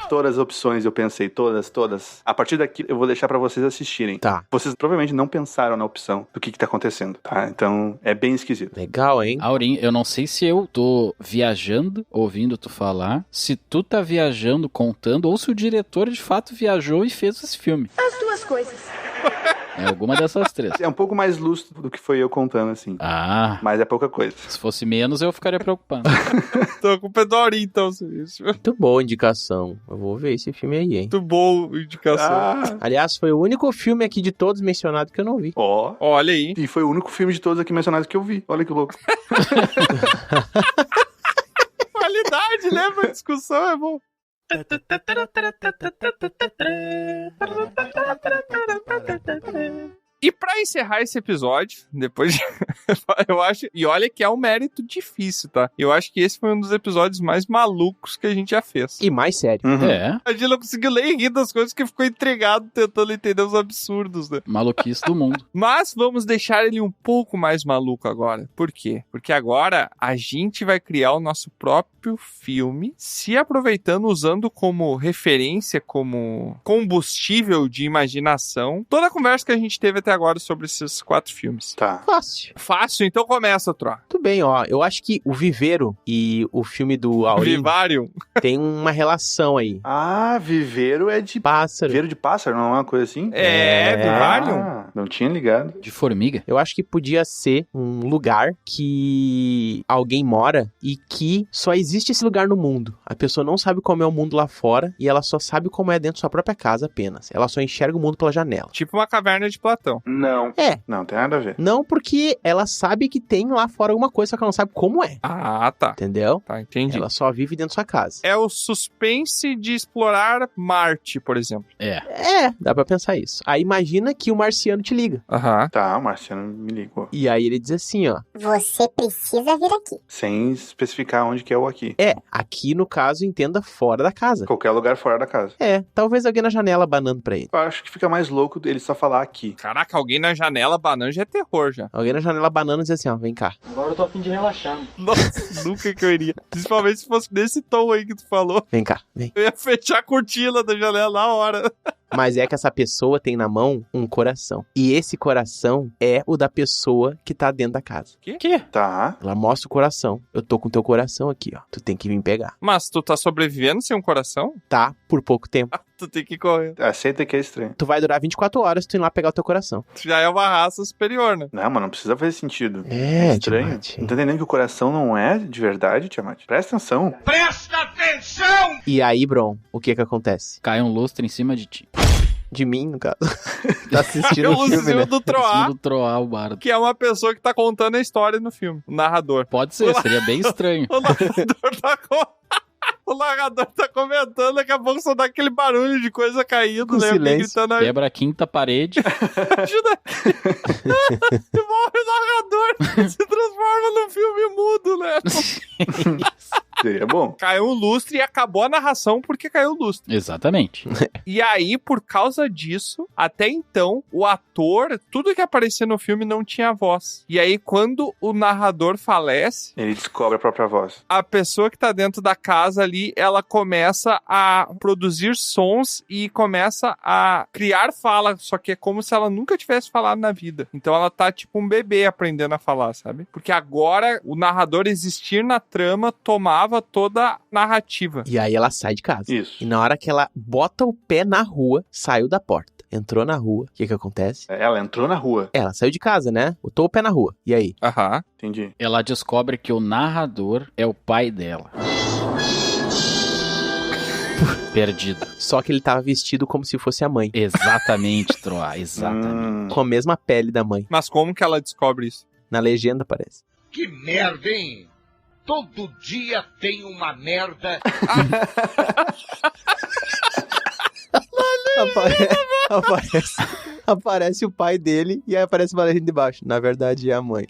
Todas as opções, eu pensei, todas. A partir daqui, eu vou deixar pra vocês assistirem. Tá. Vocês provavelmente não pensaram na opção do que tá acontecendo, tá? Então, é bem esquisito. Legal, hein? Aurim, eu não sei se eu tô viajando, ouvindo tu falar, se tu tá viajando, contando, ou se o diretor de fato viajou e fez esse filme. As duas coisas. É alguma dessas três. É um pouco mais lúcido do que foi eu contando, assim. Ah. Mas é pouca coisa. Se fosse menos, eu ficaria preocupado. Tô com o pé do Aurim, então. Muito boa indicação. Eu vou ver esse filme aí, hein? Muito boa indicação. Aliás, foi o único filme aqui de todos mencionados que eu não vi. Olha aí. E foi o único filme de todos aqui mencionados que eu vi. Olha que louco. Qualidade, lembra? A discussão é bom. E pra encerrar esse episódio, depois de... eu acho... E olha que é um mérito difícil, tá? Eu acho que esse foi um dos episódios mais malucos que a gente já fez. E mais sério. É. A gente não conseguiu nem rir das coisas que ficou intrigado tentando entender os absurdos, né? Maluquice do mundo. Mas vamos deixar ele um pouco mais maluco agora. Por quê? Porque agora a gente vai criar o nosso próprio filme, se aproveitando, usando como referência, como combustível de imaginação, toda a conversa que a gente teve até agora sobre esses 4 filmes. Tá. Fácil. Fácil, então começa, Troá. Tudo bem, ó. Eu acho que o Viveiro e o filme do Aurim Vivarium tem uma relação aí. Ah, Viveiro é de... Pássaro. Viveiro de pássaro, não é uma coisa assim? Vivarium. Não tinha ligado. De formiga? Eu acho que podia ser um lugar que alguém mora e que só existe esse lugar no mundo. A pessoa não sabe como é o mundo lá fora e ela só sabe como é dentro da sua própria casa apenas. Ela só enxerga o mundo pela janela. Tipo uma caverna de Platão. então. Não. É. Não, tem nada a ver. Não, porque ela sabe que tem lá fora alguma coisa, só que ela não sabe como é. Ah, tá. Entendeu? Tá, entendi. Ela só vive dentro da sua casa. É o suspense de explorar Marte, por exemplo. Dá pra pensar isso. Aí imagina que o marciano te liga. Aham. Tá, o marciano me ligou. E aí ele diz assim, ó. Você precisa vir aqui. Sem especificar onde que é o aqui. Aqui no caso, entenda fora da casa. Qualquer lugar fora da casa. Talvez alguém na janela banando pra ele. Eu acho que fica mais louco ele só falar aqui. Caraca, alguém na janela banando já é terror, já. Alguém na janela banando e diz assim, ó, vem cá. Agora eu tô a fim de relaxar. Nossa, nunca que eu iria. Principalmente se fosse nesse tom aí que tu falou. Vem cá, vem. Eu ia fechar a cortina da janela na hora. Mas é que essa pessoa tem na mão um coração. E esse coração é o da pessoa que tá dentro da casa. Que? Tá. Ela mostra o coração. Eu tô com teu coração aqui, ó. Tu tem que vir pegar. Mas tu tá sobrevivendo sem um coração? Tá, por pouco tempo. Tu tem que ir correndo. Aceita que é estranho. Tu vai durar 24 horas se tu ir lá pegar o teu coração. Tu já é uma raça superior, né? Não, mas não precisa fazer sentido. É estranho. Tiamat. Não tá entendendo que o coração não é de verdade, Tiamat? Presta atenção. Presta atenção! E aí, Bron, o que acontece? Cai um lustre em cima de ti. De mim, no caso. Tá assistindo É o o filme, Lucinho né? do Troá, Do Troá, o bardo. que é uma pessoa que tá contando a história no filme. O narrador. Pode ser, seria bem estranho. O narrador tá O narrador tá comentando, daqui a pouco só dá aquele barulho de coisa caindo, Com né? silêncio. Gritando aí. Quebra a quinta parede. Ajuda. E morre o narrador. Se transforma num filme mudo, né? Seria bom. Caiu o lustre e acabou a narração porque caiu o lustre. Exatamente. E aí, por causa disso, até então, o ator, tudo que aparecia no filme não tinha voz. E aí, quando o narrador falece, Ele descobre a própria voz. a pessoa que tá dentro da casa ali, ela começa a produzir sons e começa a criar fala, só que é como se ela nunca tivesse falado na vida. Então ela tá tipo um bebê aprendendo a falar, sabe? Porque agora o narrador existir na trama tomava toda a narrativa. E aí ela sai de casa. Isso. E na hora que ela bota o pé na rua, saiu da porta. Entrou na rua. O que acontece? Ela entrou na rua. Ela saiu de casa, né? Botou o pé na rua. E aí? Aham. Entendi. Ela descobre que o narrador é o pai dela. Perdido. Só que ele tava vestido como se fosse a mãe. Exatamente, Troá, exatamente. Com a mesma pele da mãe. Mas como que ela descobre isso? Na legenda, parece. Que merda, hein? Todo dia tem uma merda. Aparece o pai dele e aí aparece uma legenda embaixo. Na verdade, é a mãe.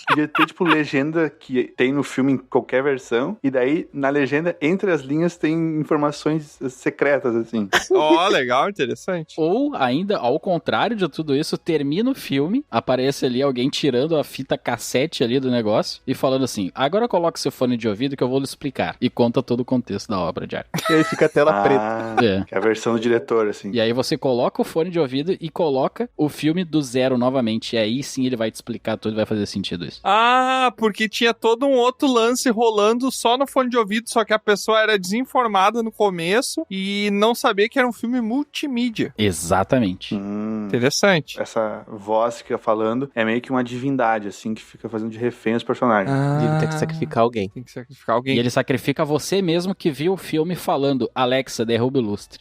Podia ter, tipo, legenda que tem no filme em qualquer versão. E daí, na legenda, entre as linhas, tem informações secretas, assim. Ó, legal, interessante. Ou ainda, ao contrário de tudo isso, termina o filme, aparece ali alguém tirando a fita cassete ali do negócio e falando assim, agora coloca seu fone de ouvido que eu vou lhe explicar. E conta todo o contexto da obra de arte. E aí fica a tela preta. É. Que é a versão do diretor, assim. E aí você coloca o fone de ouvido e coloca o filme do zero novamente. E aí sim ele vai te explicar tudo e vai fazer sentido isso. Ah, porque tinha todo um outro lance rolando só no fone de ouvido, só que a pessoa era desinformada no começo e não sabia que era um filme multimídia. Exatamente. Interessante. Essa voz que fica falando é meio que uma divindade, assim, que fica fazendo de refém os personagens. E ele tem que sacrificar alguém. Tem que sacrificar alguém. E ele sacrifica você mesmo que viu o filme falando, Alexa, derruba o lustre.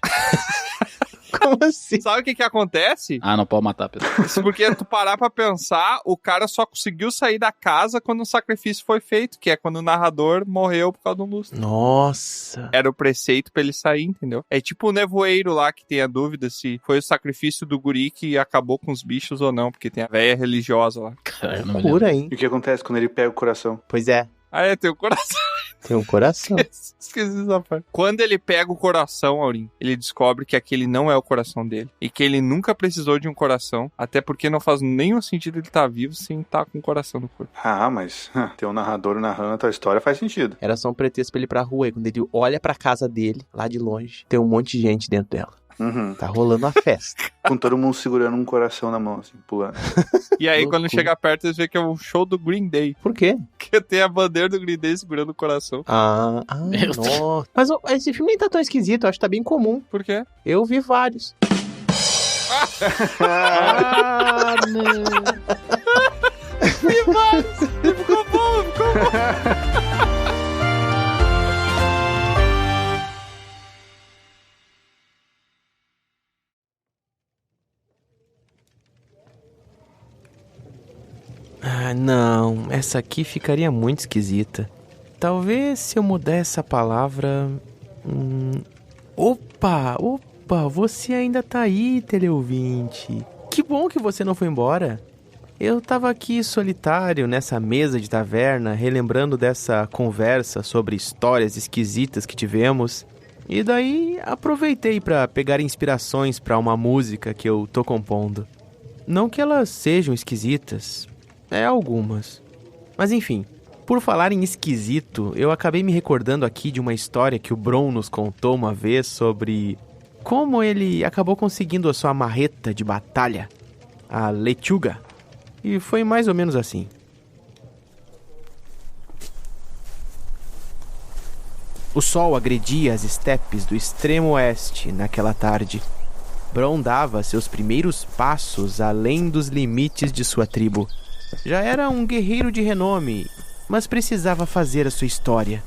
Como assim? Sabe o que acontece? Ah, não pode matar a pessoa. Isso porque tu parar pra pensar, o cara só conseguiu sair da casa quando o sacrifício foi feito, que é quando o narrador morreu por causa de um lustre. Nossa. Era o preceito pra ele sair, entendeu? É tipo o nevoeiro lá que tem a dúvida se foi o sacrifício do guri que acabou com os bichos ou não, porque tem a véia religiosa lá. Caralho, não me Cura, lembro. hein? E o que acontece quando ele pega o coração? Pois é. Ah, é, tem o coração. Tem um coração. Esqueci essa parte. Quando ele pega o coração, Aurim, ele descobre que aquele não é o coração dele. E que ele nunca precisou de um coração, até porque não faz nenhum sentido ele estar vivo sem estar com o coração no corpo. Ah, mas ter um narrador narrando a tua história faz sentido. Era só um pretexto pra ele ir pra rua. E quando ele olha pra casa dele, lá de longe, tem um monte de gente dentro dela. Uhum. Tá rolando uma festa. Com todo mundo segurando um coração na mão, assim, pulando. E aí, Loucura. quando chega perto, eles veem que é um show do Green Day. Por quê? Que tem a bandeira do Green Day segurando o coração. Nossa. Mas esse filme nem tá tão esquisito, eu acho que tá bem comum. Por quê? Eu vi vários. Não. Vi vários. Ficou bom, ficou bom. Não, essa aqui ficaria muito esquisita. Talvez se eu mudar essa palavra... Opa, você ainda tá aí, teleouvinte. Que bom que você não foi embora. Eu tava aqui solitário nessa mesa de taverna, relembrando dessa conversa sobre histórias esquisitas que tivemos. E daí aproveitei pra pegar inspirações pra uma música que eu tô compondo. Não que elas sejam esquisitas, algumas. Mas enfim, por falar em esquisito, eu acabei me recordando aqui de uma história que o Bron nos contou uma vez sobre como ele acabou conseguindo a sua marreta de batalha, a Lechuga. E foi mais ou menos assim. O sol agredia as estepes do extremo oeste naquela tarde. Bron dava seus primeiros passos além dos limites de sua tribo. Já era um guerreiro de renome, mas precisava fazer a sua história.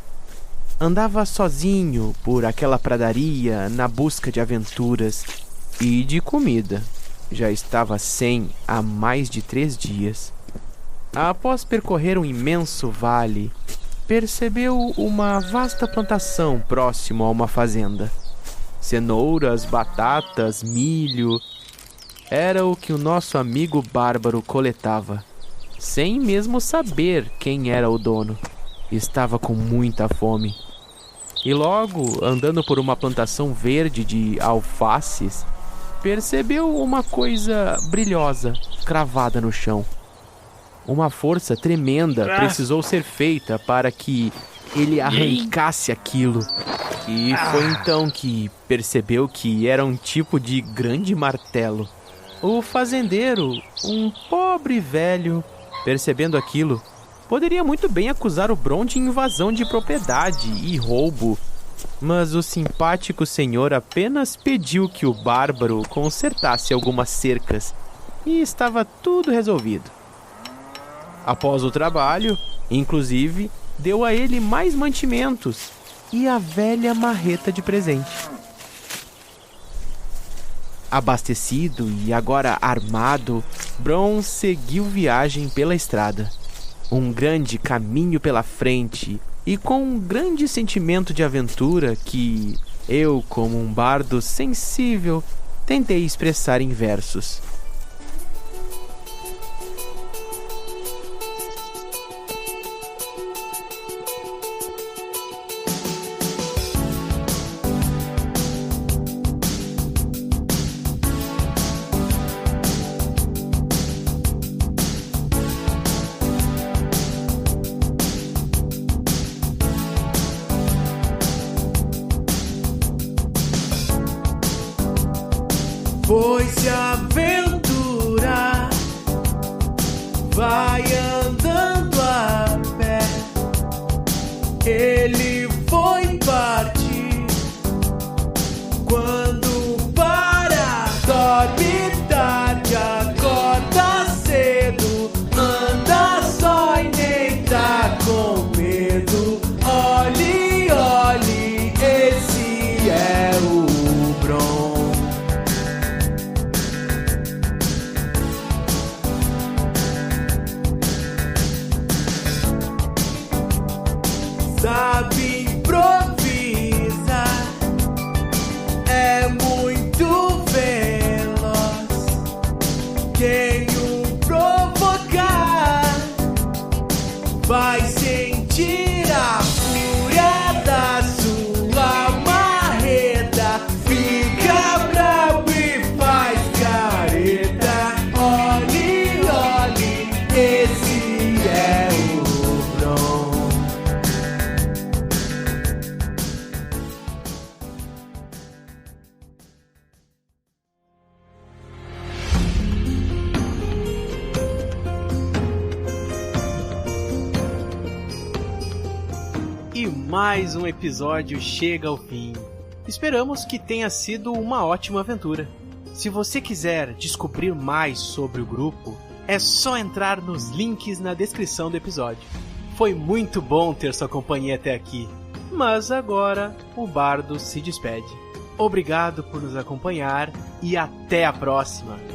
Andava sozinho por aquela pradaria na busca de aventuras e de comida. Já estava sem há mais de 3 dias. Após percorrer um imenso vale, percebeu uma vasta plantação próximo a uma fazenda. Cenouras, batatas, milho... Era o que o nosso amigo bárbaro coletava, sem mesmo saber quem era o dono. Estava com muita fome. E logo, andando por uma plantação verde de alfaces, percebeu uma coisa brilhosa cravada no chão. Uma força tremenda precisou ser feita para que ele arrancasse aquilo. E foi então que percebeu que era um tipo de grande martelo. O fazendeiro, um pobre velho, percebendo aquilo, poderia muito bem acusar o Bron de invasão de propriedade e roubo. Mas o simpático senhor apenas pediu que o bárbaro consertasse algumas cercas e estava tudo resolvido. Após o trabalho, inclusive, deu a ele mais mantimentos e a velha marreta de presente. Abastecido e agora armado, Bron seguiu viagem pela estrada. Um grande caminho pela frente e com um grande sentimento de aventura que eu, como um bardo sensível, tentei expressar em versos. Foi se aventurar, vai andando a pé. Ele foi partir quando para. Dorme tarde, acorda cedo, anda só e nem tá com medo. Olhe, olhe, esse é o Bron. Sabe improvisar, é muito veloz. Quem o provocar vai sentir a fúria da sua marreta. Fica bravo e faz careta. Olhe, olhe, esse é o Bron. E mais um episódio chega ao fim. Esperamos que tenha sido uma ótima aventura. Se você quiser descobrir mais sobre o grupo, é só entrar nos links na descrição do episódio. Foi muito bom ter sua companhia até aqui, mas agora o bardo se despede. Obrigado por nos acompanhar e até a próxima!